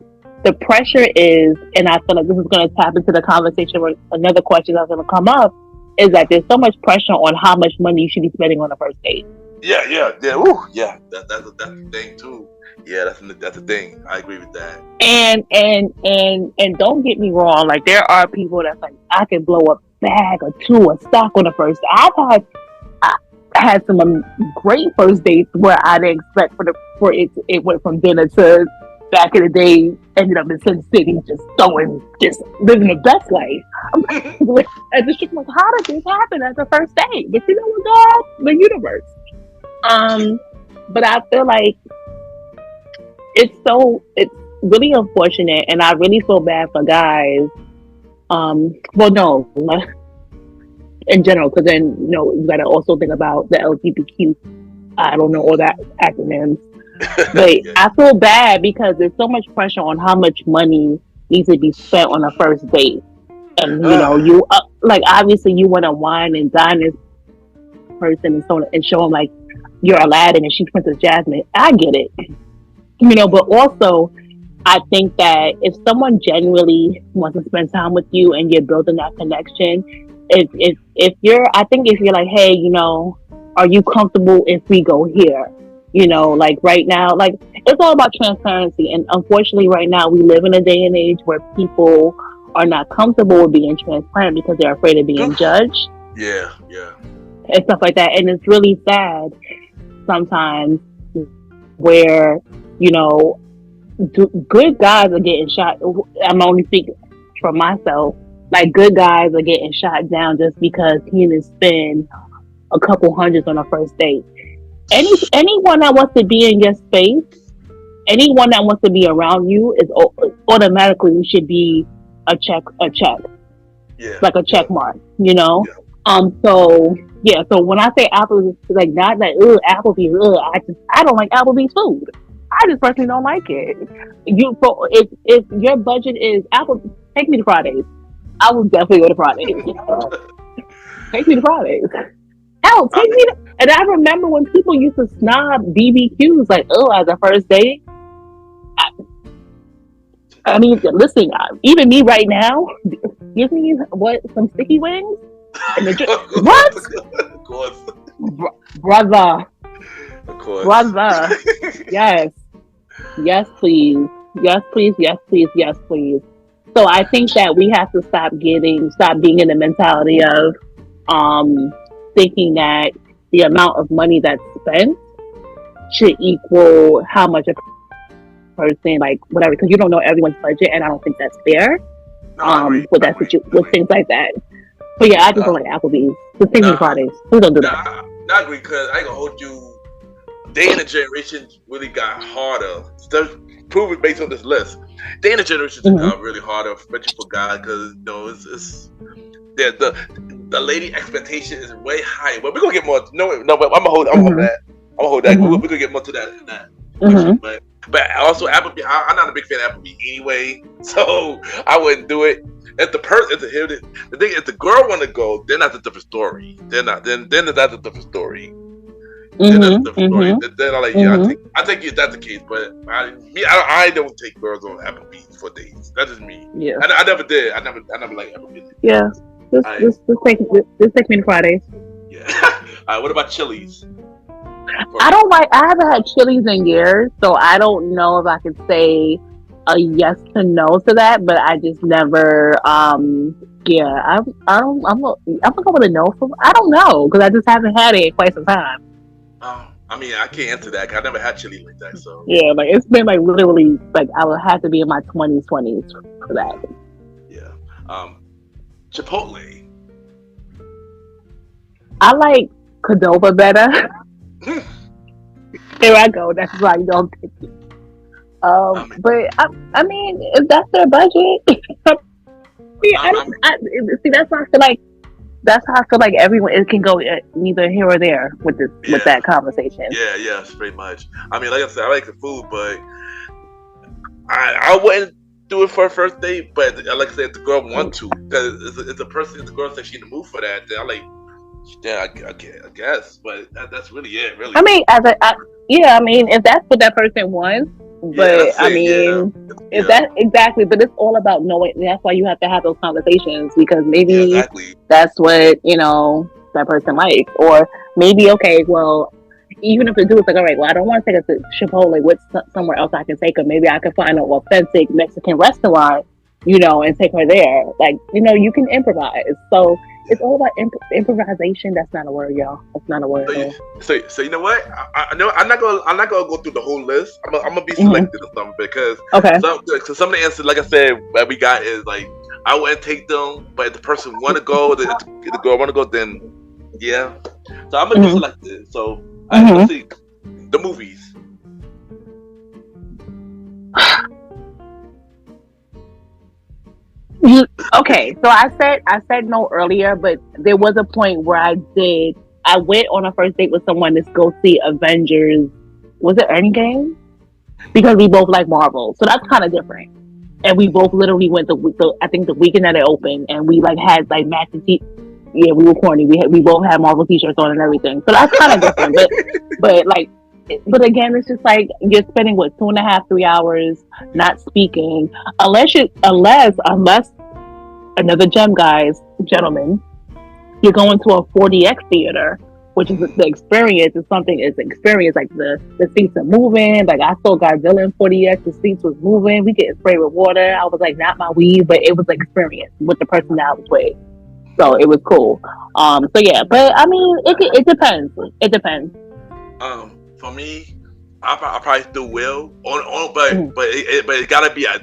the pressure is, and I feel like this is going to tap into the conversation where another question that's going to come up is that there's so much pressure on how much money you should be spending on a first date. Yeah. Ooh, yeah. That's the thing too. Yeah, that's the thing. I agree with that. And don't get me wrong. Like there are people that's like, I can blow a bag or two of stock on the first. I've had had some great first dates where I didn't expect for it went from dinner to back in the day, ended up in Sin City, just living the best life. I'm like, at the strip, I'm like, how did this happen at the first date? But you know what, God, the universe. But I feel like it's really unfortunate, and I really feel bad for guys. Well, no, in general, because then you got to also think about the LGBTQ. I don't know all that acronyms, but Yeah. I feel bad because there's so much pressure on how much money needs to be spent on a first date, and you like obviously you want to wine and dine this person and show them like you're Aladdin and she's Princess Jasmine. I get it, but also I think that if someone genuinely wants to spend time with you and you're building that connection, if you're like, hey, are you comfortable if we go here? Like right now, like it's all about transparency. And unfortunately, right now we live in a day and age where people are not comfortable with being transparent because they're afraid of being judged. Yeah. And stuff like that. And it's really sad sometimes where, good guys are getting shot. I'm only speaking for myself. Like good guys are getting shot down just because he didn't spend a couple hundreds on a first date. Anyone that wants to be in your space, anyone that wants to be around you is automatically should be a check. Yeah. Like a check mark, Yeah. So when I say Applebee's, like not that Applebee's, I don't like Applebee's food. I just personally don't like it. If your budget is Apple, take me to Fridays. I will definitely go to Fridays. Take me to Fridays. Hell, take me to. And I remember when people used to snob BBQs, like, as a first date. I mean, listen, even me right now, give me some sticky wings? What? Of course. Brother. Of course. Brother. Yes. Yes, please. Yes, please. Yes, please. Yes, please. So I think that we have to stop being in the mentality of thinking that the amount of money that's spent should equal how much a person, like whatever, because you don't know everyone's budget, and I don't think that's fair. With things like that. But yeah, I just don't like Applebee's. Just take me to Fridays. Please don't do that. I agree, because I ain't gonna hold you. Day and the generation really got harder. Prove it based on this list. Day and the generation got really harder, especially for guys, because it's the lady expectation is way higher. But we're gonna get more. But I'm gonna hold that. I'm gonna hold that. We're gonna get more to that. But also Applebee's, I'm not a big fan of Applebee's anyway, so I wouldn't do it. If the girl want to go, then that's a different story. Then that's a different story. Then I like, I think if that's the case, but I don't take girls on Applebee's for dates. That's just me. Yeah, I never did. I never liked Applebee's. Yeah, just take me to Fridays. Yeah. All right. What about Chili's? I haven't had Chili's in years, so I don't know if I could say a yes to no to that. But I just never. I'm gonna go with a no for. I don't know, because I just haven't had it in quite some time. I mean, I can't answer that, 'cause I never had chili like that. So yeah, like it's been like literally like I would have to be in my 20s for that. Yeah. Chipotle. I like Qdoba better. Here I go. That's why you don't pick it. But I mean, if that's their budget, see. That's how I feel like everyone it can go either here or there with that conversation. Yeah, pretty much. I mean, like I said, I like the food, but I wouldn't do it for a first date. But like I said, if the girl want to, because if the girl says she's in the mood for that, then I guess. But that's really it. Really. I mean, I mean, if that's what that person wants. But if that exactly, but it's all about knowing. That's why you have to have those conversations, because maybe that's what that person likes, or maybe even if the dude's like, all right, well, I don't want to take her to Chipotle. What's somewhere else I can take her? Maybe I can find an authentic Mexican restaurant, and take her there. Like, you can improvise. So it's all about improvisation. That's not a word, y'all. That's not a word. So you know what? I know I'm not gonna go through the whole list. I'm gonna be selective or something because some of the answers, like I said, that we got is like I wouldn't take them, but if the person want to go, if the girl want to go, then yeah. So I'm gonna be selective. So let's see the movies. Okay, so I said no earlier, but there was a point where I went on a first date with someone to go see Avengers. Was it Endgame? Because we both like Marvel, so that's kind of different. And we both literally went I think the weekend that it opened, and we like had like matching yeah, we were corny. We both had Marvel t-shirts on and everything, so that's kind of different. But again, it's just like you're spending 2.5, 3 hours not speaking, unless another gentleman, you're going to a 4DX theater, which is the experience. Is something is experience. Like the seats are moving. Like I saw Godzilla in 4DX. The seats was moving. We get sprayed with water. I was like, not my weed, but it was an experience with the person that I was with. So it was cool. So yeah, but I mean, it depends. It depends. For me, I probably still will. But it gotta be a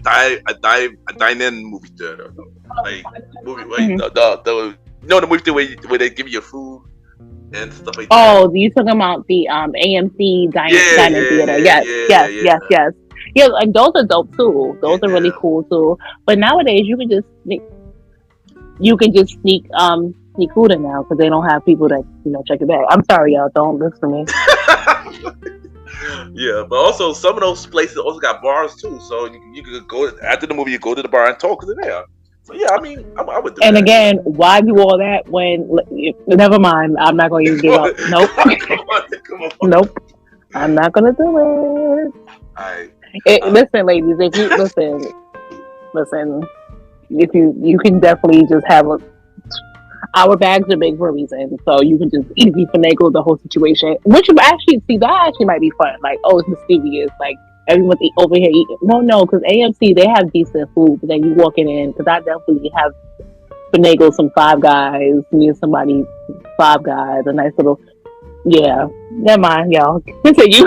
dine-in movie theater. Like movie, the movie theater where they give you your food and stuff like that. Oh, you talking about the AMC dining theater? Yes. Yeah, like those are dope too. Those are really cool too. But nowadays, you can just sneak food in now because they don't have people that check your bag. I'm sorry, y'all. Don't listen to me. Yeah, but also some of those places also got bars too. So you could go after the movie, you go to the bar and talk because they're there. So yeah, I mean, I would do that. And again, why do all that when? Never mind. I'm not going to even give up. Nope. Come on. Nope. I'm not going to do it. Listen, ladies. If you listen. If you can definitely just have our bags are big for a reason, so you can just easily finagle the whole situation. Which that actually might be fun. Like, oh, it's mysterious. Like everyone's over here eating. Well, no, because AMC they have decent food, but then you walking in because I definitely have finagled some Five Guys, me and somebody Five Guys, a nice little Never mind, y'all. Continue.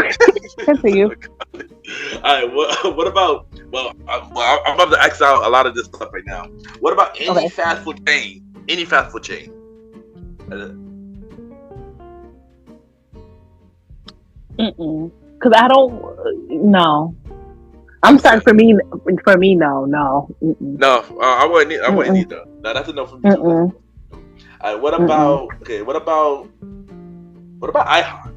All right. What about? Well, I'm about to X out a lot of this stuff right now. What about any fast food chain? Any fast food chain? Because I don't. No. I'm sorry. For me, no. No, I wouldn't either. No, that's a no for me. All right. What about? Okay. What about IHOP?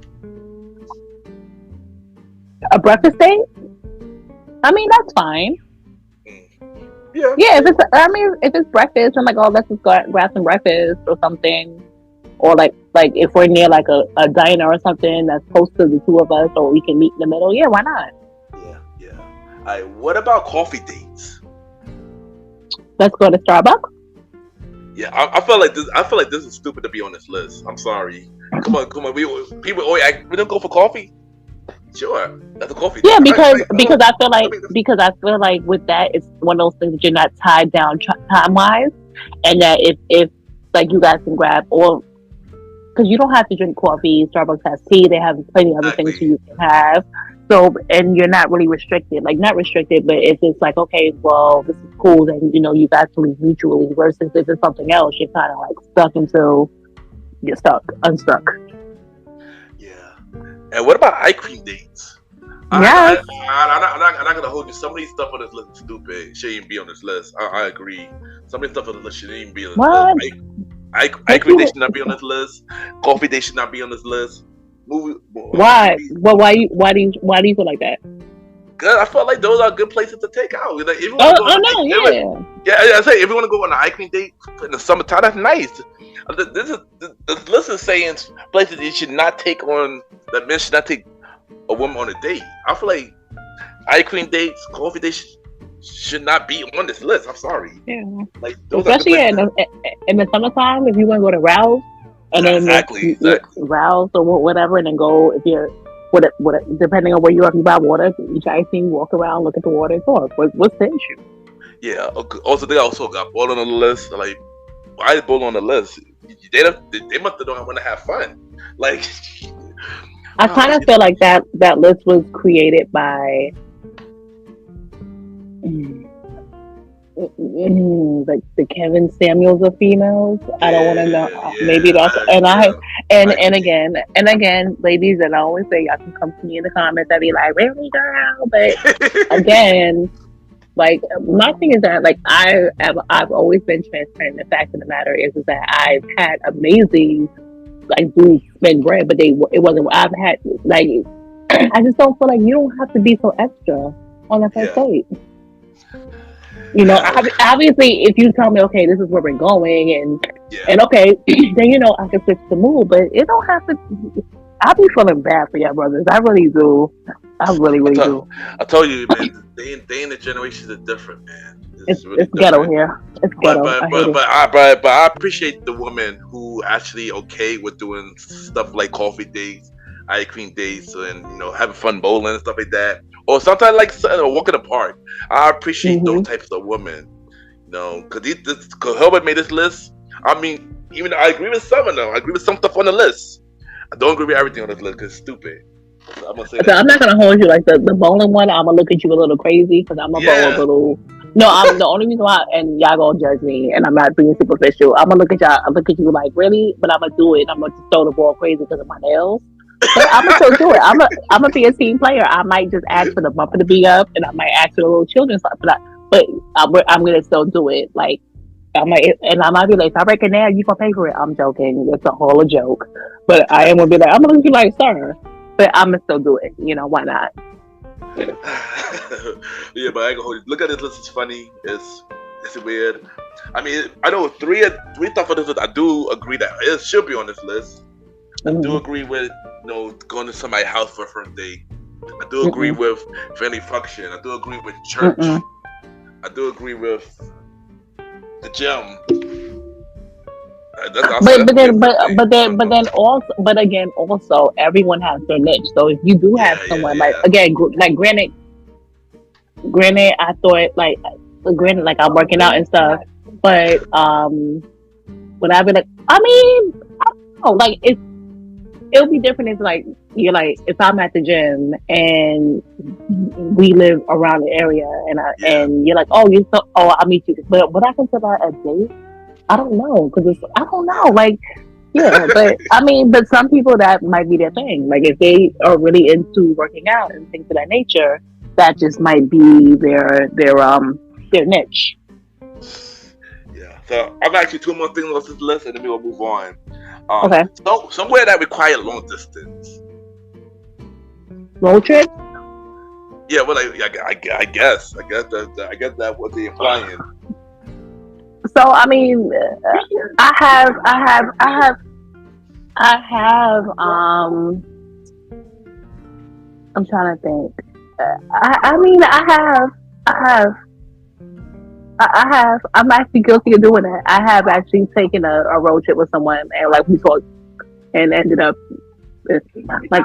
A breakfast date? I mean, that's fine. Yeah. If it's breakfast, I'm like, oh, let's just go grab some breakfast or something. Or like if we're near like a diner or something that's close to the two of us, or we can meet in the middle. Yeah, why not? Yeah. All right. What about coffee dates? Let's go to Starbucks. Yeah, I feel like this is stupid to be on this list. I'm sorry. Come on. People always act, we don't go for coffee. Sure, that's a coffee. Yeah, because I feel like with that, it's one of those things that you're not tied down time wise, and that if like you guys can grab or because you don't have to drink coffee. Starbucks has tea. They have plenty of other things you can have. So and you're not really restricted. Like not restricted, but if it's like okay, well this is cool, then you guys can leave mutually. Versus if it's something else, you're kind of like stuck until you're unstuck. And what about ice cream dates? Yes. I'm not gonna hold you. Some of these stuff on this list is stupid. Shouldn't even be on this list. I agree. Some of these stuff on this list shouldn't even be on this list. Ice cream dates should not be on this list. Coffee dates should not be on this list. Why? Well, why do you feel like that? Cause I feel like those are good places to take out. Like, if you I say if you want to go on an ice cream date in the summertime, that's nice. This list is saying places you should not take on. That men should not take a woman on a date. I feel like ice cream dates, coffee dates should not be on this list. I'm sorry. Yeah. Like especially in the summertime, if you want to go to Rouse and then exactly. Rouse or whatever, and then go if you're depending on where you are, if you buy water, you try to walk around, look at the water, and talk. What's the issue? Yeah. Okay. Also, they also got bowling on the list. Like why is Bull on the list? They must have don't want to have fun. Like, I kind of feel like that list was created by like the Kevin Samuels of females. I don't want to know. Maybe that's and again, ladies, and I always say y'all can come to me in the comments. I'd be like, really, girl? But again, like my thing is that like I've always been transparent. The fact of the matter is that I've had amazing like dudes spend bread, but it wasn't. I've had like I just don't feel like you don't have to be so extra on a first date. You know, obviously, if you tell me, okay, this is where we're going, and okay, then you know I can switch the mood, but it don't have to. I be feeling bad for y'all brothers. I really do. I really do. I told you, man. They in the generations are different, man. It's ghetto here. It's ghetto. But I appreciate the women who actually okay with doing stuff like coffee dates, ice cream dates, and you know having fun bowling and stuff like that. Or sometimes like a walk in the park. I appreciate those types of women. You know, because Herbert made this list. I mean, even though I agree with some of them. I agree with some stuff on the list. I don't agree with everything on this list because it's stupid. So I'm gonna say that. I'm not gonna hold you like the bowling one. I'm gonna look at you a little crazy because I'm gonna bowl a little. No, I'm the only reason why, and y'all gonna judge me, and I'm not being superficial. I'm gonna look at y'all. I look at you like really, but I'm gonna do it. I'm gonna just throw the ball crazy because of my nails. But I'm gonna still do it. I'm gonna be a team player. I might just ask for the bumper to be up, and I might ask for the little children stuff. But I'm gonna still do it. Like I might be like, if I reckon now you gonna pay for it. I'm joking. It's a whole joke. But I am gonna be like, I'm gonna be like, sir. But I'm gonna still do it. You know why not? Yeah, but I ain't gonna hold you. Look at this list. It's funny. It's weird. I mean, I know three stuff on this list. I do agree that it should be on this list. I do agree with going to somebody's house for a first date. I do agree with family function. I do agree with church. I do agree with the gym. But again, also everyone has their niche. So if you do have someone granted, I thought like I'm working out and stuff, but would I be like? I mean, I don't know. Like it'll be different if like you're like if I'm at the gym and we live around the area and you're like I'll meet you, but would I consider a date? I don't know because I don't know like but I mean but some people that might be their thing, like if they are really into working out and things of that nature, that just might be their niche. So I've actually two more things on this list and then we'll move on. Okay. So somewhere that requires long distance. Road trip? Yeah, well, I guess that what they're implying. So I mean, I have. I'm trying to think. I'm actually guilty of doing that. I have actually taken a road trip with someone and like we talked and ended up like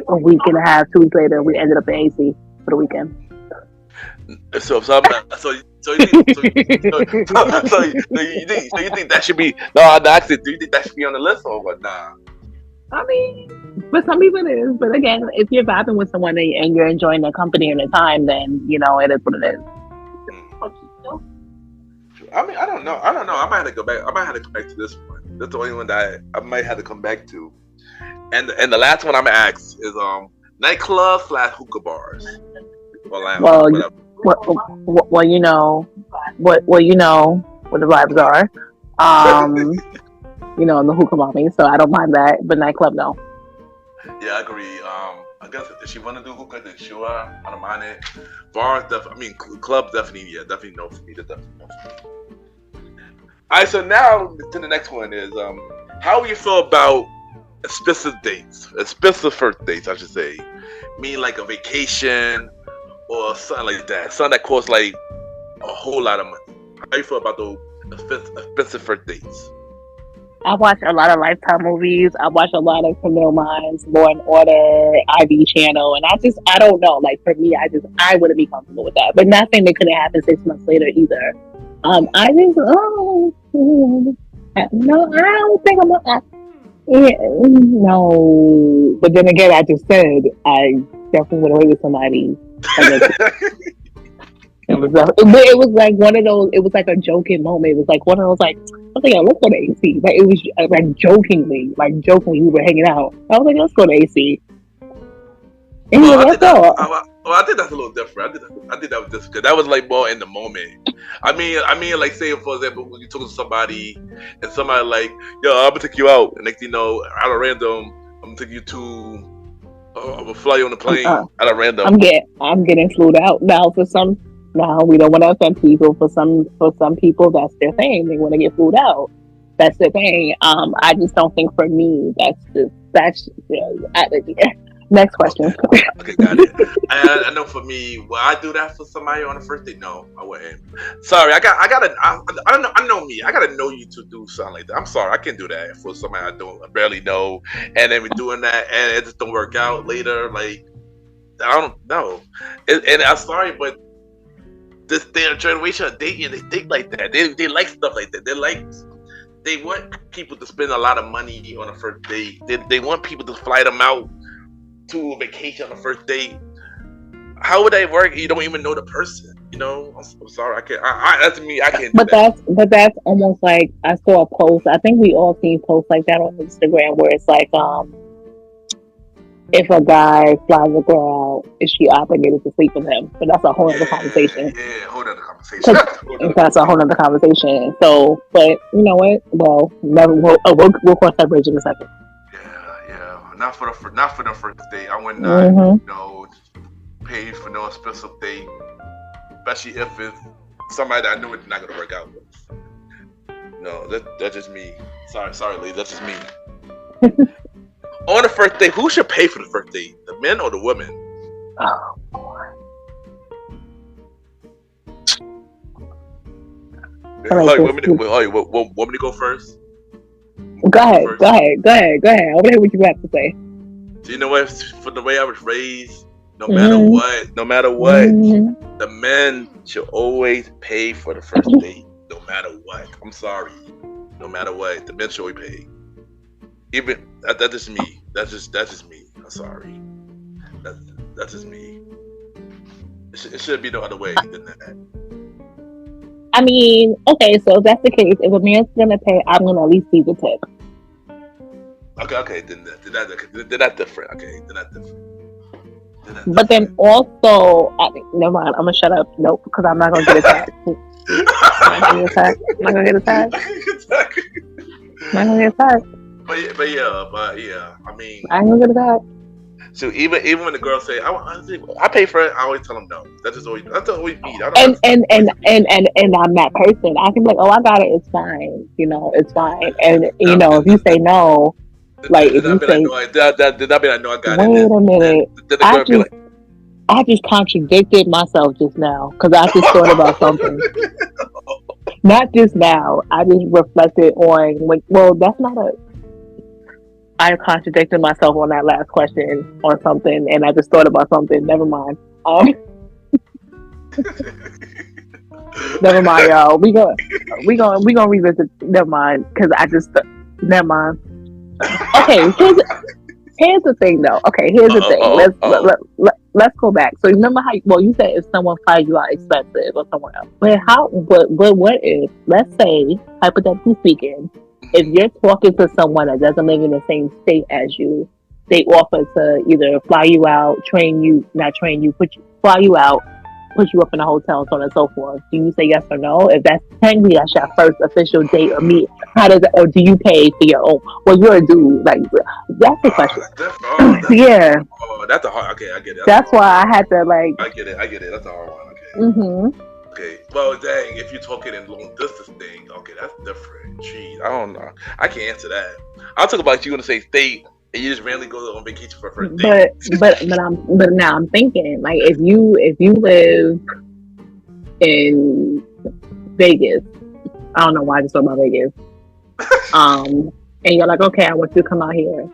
a week and a half, 2 weeks later, we ended up in AC for the weekend. So you think that should be? No, actually, do you think that should be on the list or what? Nah. I mean, for some people it is, but again, if you're vibing with someone and you're enjoying their company and their time, then you know it is what it is. I mean, I don't know. I might have to go back. I might have to come back to this one. That's the only one that I might have to come back to. And the last one I'm gonna ask is nightclub / hookah bars. Well, you know what the vibes are. You know, the hookah mommy, so I don't mind that, but nightclub no. Yeah, I agree. I guess if she want to do hookah, then sure, I don't mind it. Bars, clubs, definitely no for me. Definitely no for me. All right, so now to the next one is how you feel about expensive first dates, I should say. Mean like a vacation or something like that, something that costs like a whole lot of money. How you feel about those expensive first dates? I watch a lot of Lifetime movies. I watch a lot of Criminal Minds, Law and Order, IB Channel, and I don't know. Like for me, I wouldn't be comfortable with that. But nothing that couldn't happen 6 months later either. No, I don't think yeah, no. But then again, I just said I definitely would have waited with somebody. Like it was like one of those. It was like a joking moment. It was like one of those like I was like, yo, let's go to AC. Like it was like jokingly, we were hanging out. I was like, let's go to AC. And he was like, let's go. I think that's a little different. I think that was just because that was like more in the moment. I mean, like say for example, when you talk to somebody and somebody like, yo, I'm gonna take you out, and next thing you know, out of random, I'm gonna take you to, I'm gonna fly you on the plane out of random. I'm getting flew out now. Now we don't want to offend people. For some people, that's their thing. They want to get flew out. That's their thing. I just don't think for me that's yeah. Next question. Okay, got it. I know for me, will I do that for somebody on the first date? No, I wouldn't. Sorry, I don't know. I know me. I gotta know you to do something like that. I'm sorry, I can't do that for somebody I barely know, and then we're doing that, and it just don't work out later. Like I don't know. And I'm sorry, but this generation of dating, they think like that. They like stuff like that. They want people to spend a lot of money on a first date. They want people to fly them out to a vacation on the first date. How would that work? You don't even know the person. You know, I'm sorry, I can't. That's me. I can't. But that's almost like I saw a post. I think we all seen posts like that on Instagram where it's like, if a guy flies a girl out, is she obligated to sleep with him? But that's a whole other conversation. Yeah, whole other conversation. That's a whole other conversation. So, but you know what? Well, we'll cross that bridge in a second. Not for the first date. I would not, pay for no special date, especially if it's somebody that I know it's not gonna work out with. No, that's just me. Sorry, ladies, that's just me. On the first date, who should pay for the first date? The men or the women? Oh boy. Want me to go first? Go ahead. I want to hear what you have to say. Do you know what? For the way I was raised, no matter what, the men should always pay for the first date. No matter what. I'm sorry. No matter what, the men should always pay. Even that's just me. That's just me. I'm sorry. That's just me. It should be no other way than that. I mean, okay, so if that's the case, if a man's gonna pay, I'm gonna at least see the tip. Okay, then that's different. Okay, then that's different. But then also, never mind. I'm gonna shut up. Nope, because I'm not gonna get attacked. I'm not gonna get attacked. But yeah. I mean, I ain't gonna get attacked. So even when the girls say I pay for it, I always tell them no. That's always me. And I'm that person. I can be like, oh, I got it. It's fine. It's fine. And if you say no, like if you say, did I be like, no, I got it? Wait a minute. I just contradicted myself just now because I just thought about something. Not just now. I just reflected on that's not a. I contradicted myself on that last question on something, and I just thought about something. Never mind. Never mind, y'all. We gonna revisit. Never mind, because I just never mind. Okay, here's the thing, though. Okay, here's the thing. Let's go back. So remember how you said if someone finds you out expensive or somewhere else, but what if, let's say, hypothetically speaking, if you're talking to someone that doesn't live in the same state as you, they offer to either fly you out, fly you out, put you up in a hotel, so on and so forth. Do you say yes or no? If that's technically that's your first official date or meet, how does it, or do you pay for your own? Well, you're a dude. Like that's the question. Yeah. That's a hard. Okay, I get it. That's why I had to like. I get it. That's a hard one. Okay. Mm-hmm. Okay. Well, dang, if you're talking in long distance thing, okay, that's different. Jeez, I don't know. I can't answer that. I'll talk about you gonna say state, and you just randomly go on vacation for a first date. But now I'm thinking, like, if you live in Vegas, I don't know why I just thought about Vegas. And you're like, okay, I want you to come out here.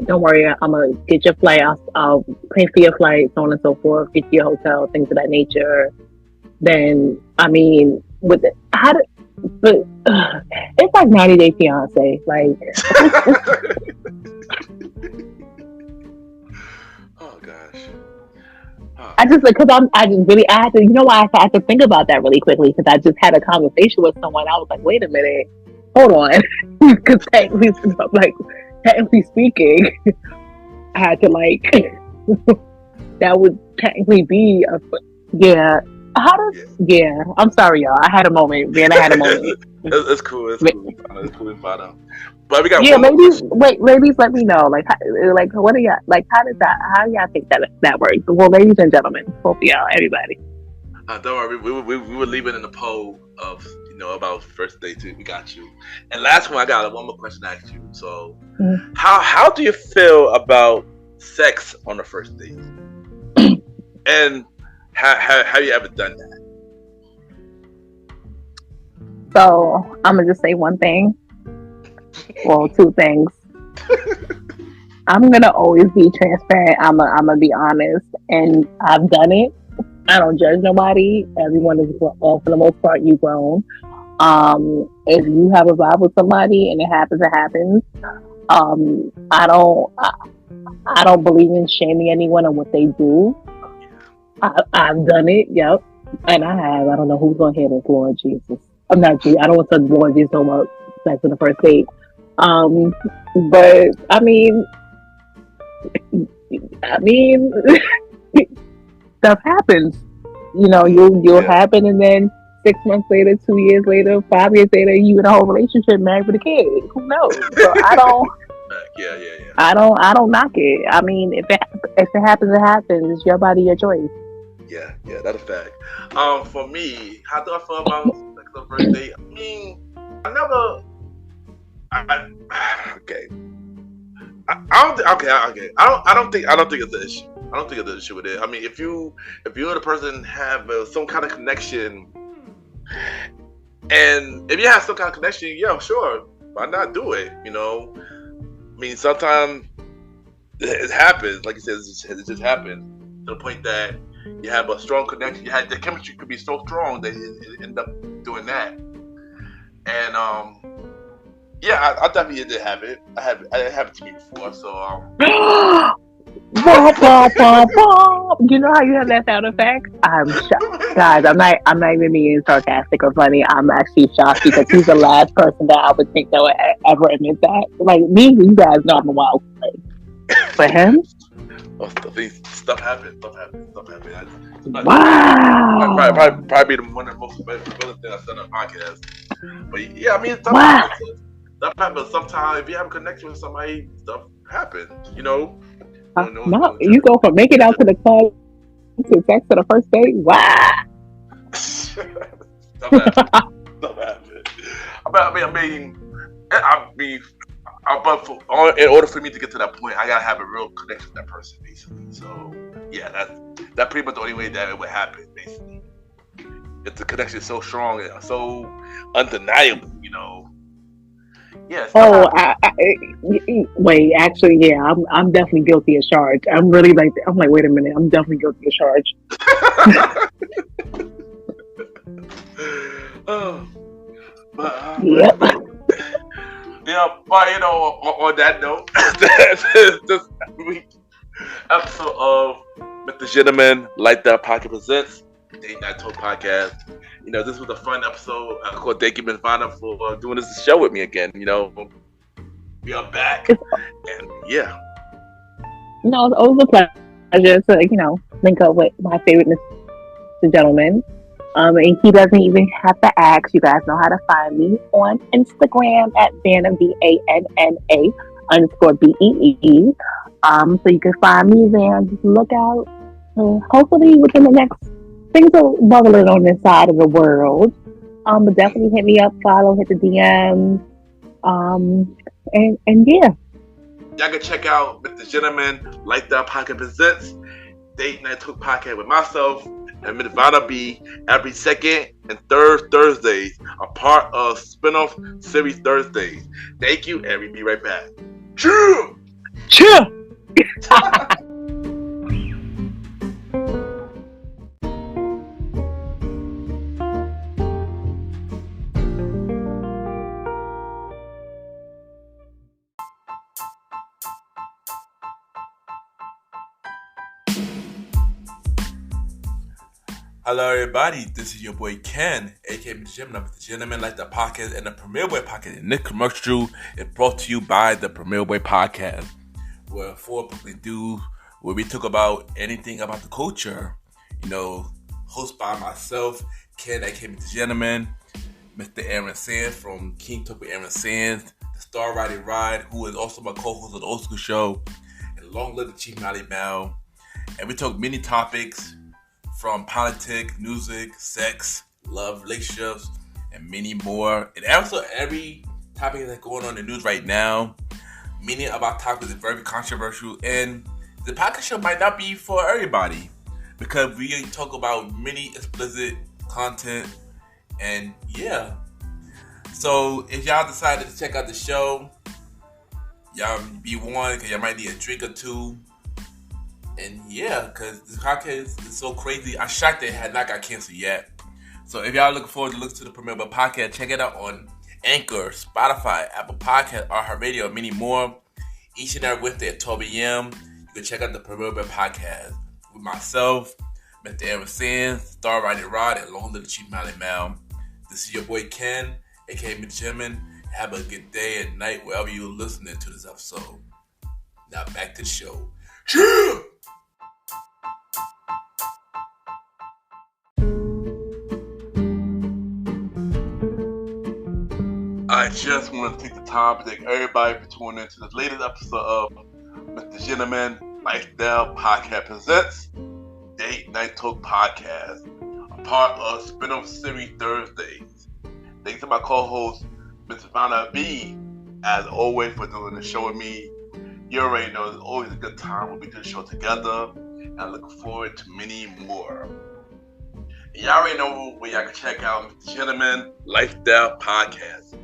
Don't worry, I'm gonna get your flight. I'll pay for your flight, so on and so forth. Get you your hotel, things of that nature. Then, I mean, but it's like 90 Day Fiance. Like, Oh gosh. Oh, I just because I just really I had to why I had to think about that really quickly because I just had a conversation with someone. I was like, wait a minute, hold on, because technically speaking, I had to like that would technically be a yeah. How does yeah? I'm sorry, y'all. I had a moment. Man, I had a moment. it's cool. It's cool. It's cool. But we got Yeah, one more ladies. question. Wait, ladies, let me know. Like, what are y'all like? How does that? How do y'all think that works? Well, ladies and gentlemen, both of y'all, everybody. Don't worry. We were leaving in the poll of about first date too. We got you. And last one, I got one more question to ask you. So, how do you feel about sex on the first date? And have you ever done that? So I'm gonna just say one thing. Well, two things. I'm gonna always be transparent. I'm gonna be honest, and I've done it. I don't judge nobody. Everyone is, well, for the most part, you grown. If you have a vibe with somebody and it happens, it happens. I don't believe in shaming anyone on what they do. I've done it, yep, and I have. I don't know who's gonna hear this, Lord Jesus. I'm not. I don't want to Lord Jesus talk about sex on the first date. But I mean, stuff happens. You'll happen, and then 6 months later, 2 years later, 5 years later, you in a whole relationship, married with a kid. Who knows? So I don't. Yeah. I don't knock it. I mean, if it happens, it happens. It's your body, your choice. Yeah, that's a fact. For me, how do I feel about sex on first date? I mean, I never. Okay. I don't think it's an issue. I don't think it's an issue with it. I mean, if you and the person have some kind of connection, and if you have some kind of connection, yeah, sure, why not do it? I mean, sometimes it happens. Like you said, it just happens to the point that you have a strong connection. The chemistry could be so strong that it end up doing that. And yeah, I definitely did have it. I had it happen to me before. So You know how you have that sound effect? I'm shocked, guys. I'm not even being sarcastic or funny. I'm actually shocked because he's the last person that I would think that would ever admit that. Like me, you guys know I'm a wild card. For him, stuff happens. Wow. Probably one of the most better things I've done on the podcast. But yeah, I mean, stuff happens. Sometimes if you have a connection with somebody, stuff happens. No, you go from making out to the club to sex to the first date. Wow. Stuff happens. I mean, but in order for me to get to that point, I gotta have a real connection with that person, basically. So yeah, that's pretty much the only way that it would happen, basically. If the connection is so strong and so undeniable, Yes. Wait. Actually, yeah, I'm definitely guilty of charge. I'm like, wait a minute, I'm definitely guilty of charge. Yep. But on that note, this week's episode of MrGentleman Light That Pocket presents Date Night Talk Podcast. This was a fun episode. Thank you, Ms. Vanna, for doing this show with me again. We are back, and yeah. No, it was a pleasure to link up with my favorite Mr. Gentleman. And he doesn't even have to ask. You guys know how to find me on Instagram at Vanna VANNA_BEE. So you can find me there. Just look out. Hopefully within the next. Things are bubbling on this side of the world. But definitely hit me up, follow, hit the DMs. And yeah. Y'all can check out MrGentleman Light That Pocket presents Date Night Talk Podcast with myself and Ms. Vanna B every second and third Thursdays, a part of Spinoff Series Thursdays. Thank you, and we'll be right back. Cheer! Hello, everybody. This is your boy Ken, aka MrGentleman, like the podcast and the Premier Boy podcast. And this commercial is brought to you by the Premier Boy podcast, where four public dudes where we talk about anything about the culture. Hosted by myself, Ken, aka MrGentleman, Mr. Aaron Sands from King Talk with Aaron Sands, the Star Riding Ride, who is also my co-host of the Old School Show, and Long Live the Chief Molly Mel. And we talk many topics from politics, music, sex, love, relationships, and many more. And also every topic that's going on in the news right now, many of our topics are very controversial, and the podcast show might not be for everybody because we talk about many explicit content, and yeah. So if y'all decided to check out the show, y'all be warned because y'all might need a drink or two. And yeah, because this podcast is so crazy. I'm shocked that it had not got canceled yet. So if y'all looking forward to listen to the Premier Boy podcast, check it out on Anchor, Spotify, Apple Podcasts, iHeartRadio, and many more. Each and every Wednesday at 12 a.m. You can check out the Premier Boy podcast with myself, Mr. Aaron Sands, Star Riding Rod, and Long Live the Chief Molly Mel. This is your boy Ken, aka MrGentleman. Have a good day and night wherever you're listening to this episode. Now back to the show. Yeah! I just want to take the time to thank everybody for tuning in to the latest episode of MrGentleman Lifestyle Podcast Presents Date Night Talk Podcast, a part of Spinoff Series Thursdays. Thanks to my co-host, Mr. Vanna B, as always, for doing the show with me. You already know it's always a good time when we do the show together, and I look forward to many more. And y'all already know where y'all can check out MrGentleman Lifestyle Podcast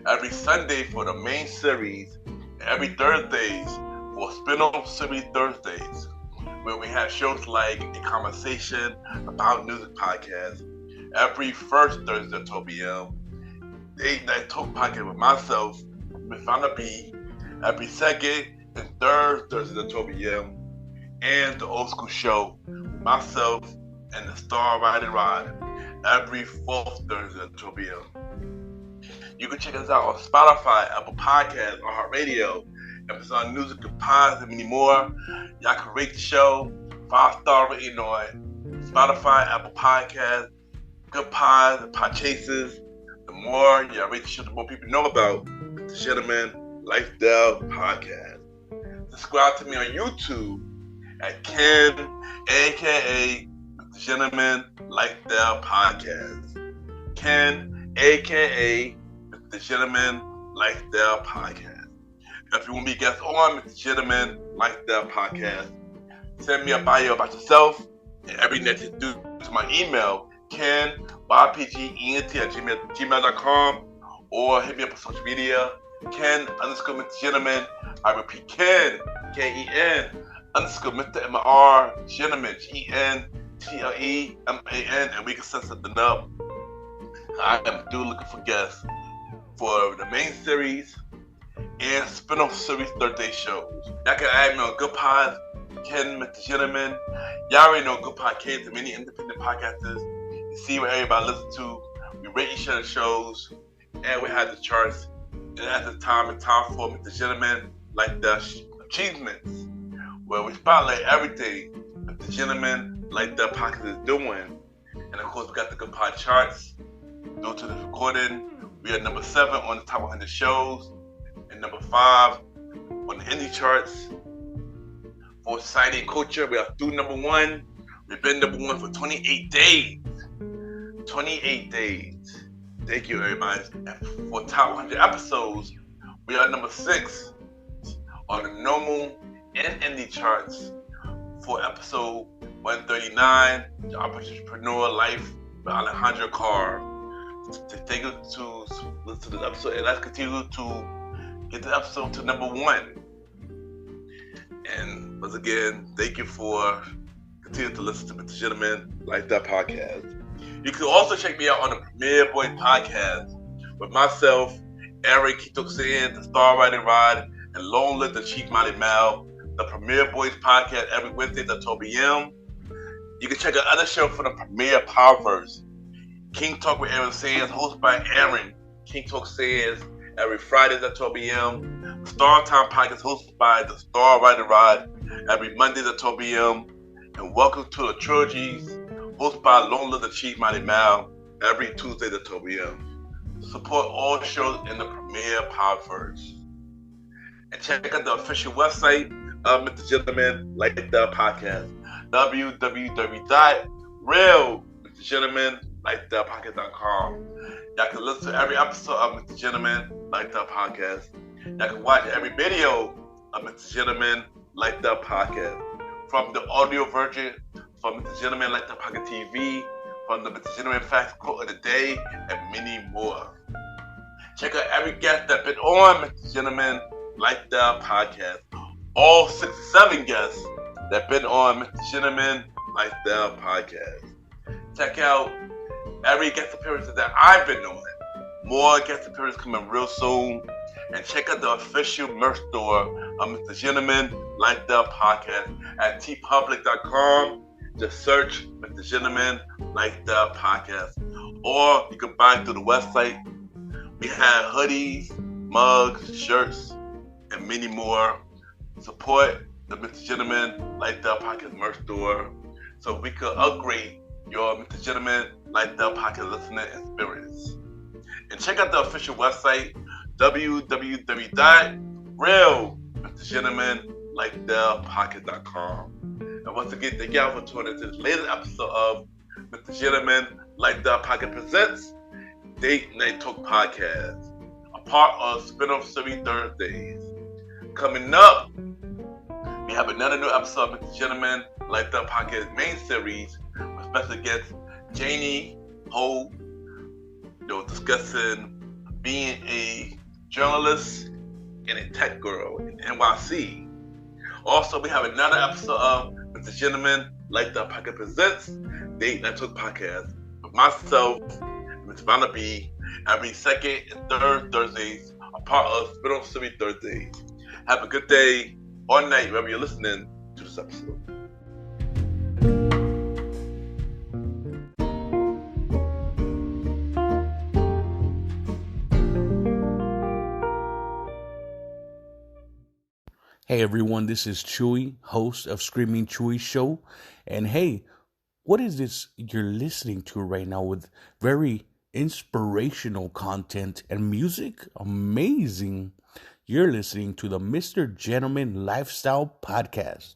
every Sunday for the main series, and every Thursdays for Spinoff Series Thursdays, where we have shows like A Conversation About Music Podcast every first Thursday at 12 p.m. Date Night Talk Podcast with myself, Ms. Vanna B, every second and third Thursday at 12 p.m. and the Old School Show with myself and the Star Riding Ride every fourth Thursday at 12 p.m. You can check us out on Spotify, Apple Podcasts, iHeartRadio, Amazon Music, and Pods, and many more. Y'all can rate the show 5-star rating on Spotify, Apple Podcasts, Good Pods, and Podchases. The more y'all rate the show, the more people know about the Gentleman Lifestyle Podcast. Subscribe to me on YouTube at Ken, aka the Gentleman Lifestyle Podcast. Ken, aka the Gentleman Lifestyle Podcast. If you want to be a guest on the Gentleman Lifestyle Podcast, send me a bio about yourself and everything that you do to my email, kenYPGENT@gmail.com, or hit me up on social media, Ken_MrGentleman. I repeat, Ken, Ken _Mr. MrGentleman, GENTLEMAN, and we can set something up. I am still looking for guests for the main series and spin-off series Thursday shows. Y'all can add me on Good Pod, Ken, MrGentleman. Y'all already know Good Pod Kids and many independent podcasters. You see what everybody listens to. We rate each other's shows, and we have the charts. And at the time, it's time for MrGentleman Like the Achievements, where we spotlight everything MrGentleman Like the podcast is doing. And of course, we got the Good Pod charts. Due to this recording, we are number 7 on the top 100 shows and number 5 on the indie charts. For society and culture, we are through number 1. We've been number 1 for 28 days. 28 days. Thank you, everybody. And for top 100 episodes, we are number 6 on the normal and indie charts for episode 139, The Entrepreneur Life by Alejandro Carr. Thank you to listen to this episode, and let's continue to get the episode to number 1. And once again, thank you for continuing to listen to MrGentleman Lifestyle Podcast. You can also check me out on the Premier Boy Podcast with myself, Eric Kitoxan, the Star Riding Rod, and Long Live the Chief Molly Mel, the Premier Boys Podcast every Wednesday at 12 p.m. You can check out other shows from the premier Powerverse. King Talk with Aaron Sands, hosted by Aaron. King Talk Sands every Fridays at 12 p.m. Star Time Podcast hosted by the Star Rider Rod every Mondays at 12 p.m. And Welcome to the Trilogies hosted by Long Live the Chief Mighty Mal every Tuesday at 12 p.m. Support all shows in the premier Powerverse. And check out the official website of Mr. Gentleman Like the Podcast. www.realmrgentlemanlikethepodcast.com. Y'all can listen to every episode of Mr. Gentleman Like the Podcast. Y'all can watch every video of Mr. Gentleman Like the Podcast. From the audio version, from Mr. Gentleman Like the Podcast TV, from the Mr. Gentleman Facts Quote of the Day, and many more. Check out every guest that's been on Mr. Gentleman Like the Podcast. All 67 guests that have been on Mr. Gentleman Like the Podcast. Check out every guest appearance that I've been on. More guest appearances coming real soon. And check out the official merch store of Mr. Gentleman Like the Podcast at tpublic.com. Just search Mr. Gentleman Like the Podcast. Or you can buy it through the website. We have hoodies, mugs, shirts, and many more. Support the Mr. Gentleman Like the Podcast merch store so we could upgrade your Mr. Gentleman Like the Podcast listening experience. And check out the official website, www.realmrgentlemanlikethepodcast.com. And once again, thank y'all for tuning into this latest episode of Mr. Gentleman Like the Podcast Presents Date Night Talk Podcast, a part of Spinoff Series Thursdays. Coming up, we have another new episode of Mr. Gentleman Like the Podcast main series with special guest Janie Ho, discussing being a journalist and a tech girl in NYC. Also, we have another episode of Mr. Gentleman Like the Podcast Presents Date Night Talk Podcast with myself, Ms. Vanna B, every second and third Thursdays, a part of Spinoff Series Thursdays. Have a good day or night wherever you're listening to this episode. Hey everyone, this is Chewy, host of Screaming Chewy Show. And hey, what is this you're listening to right now with very inspirational content and music? Amazing. You're listening to the Mr. Gentleman Lifestyle Podcast.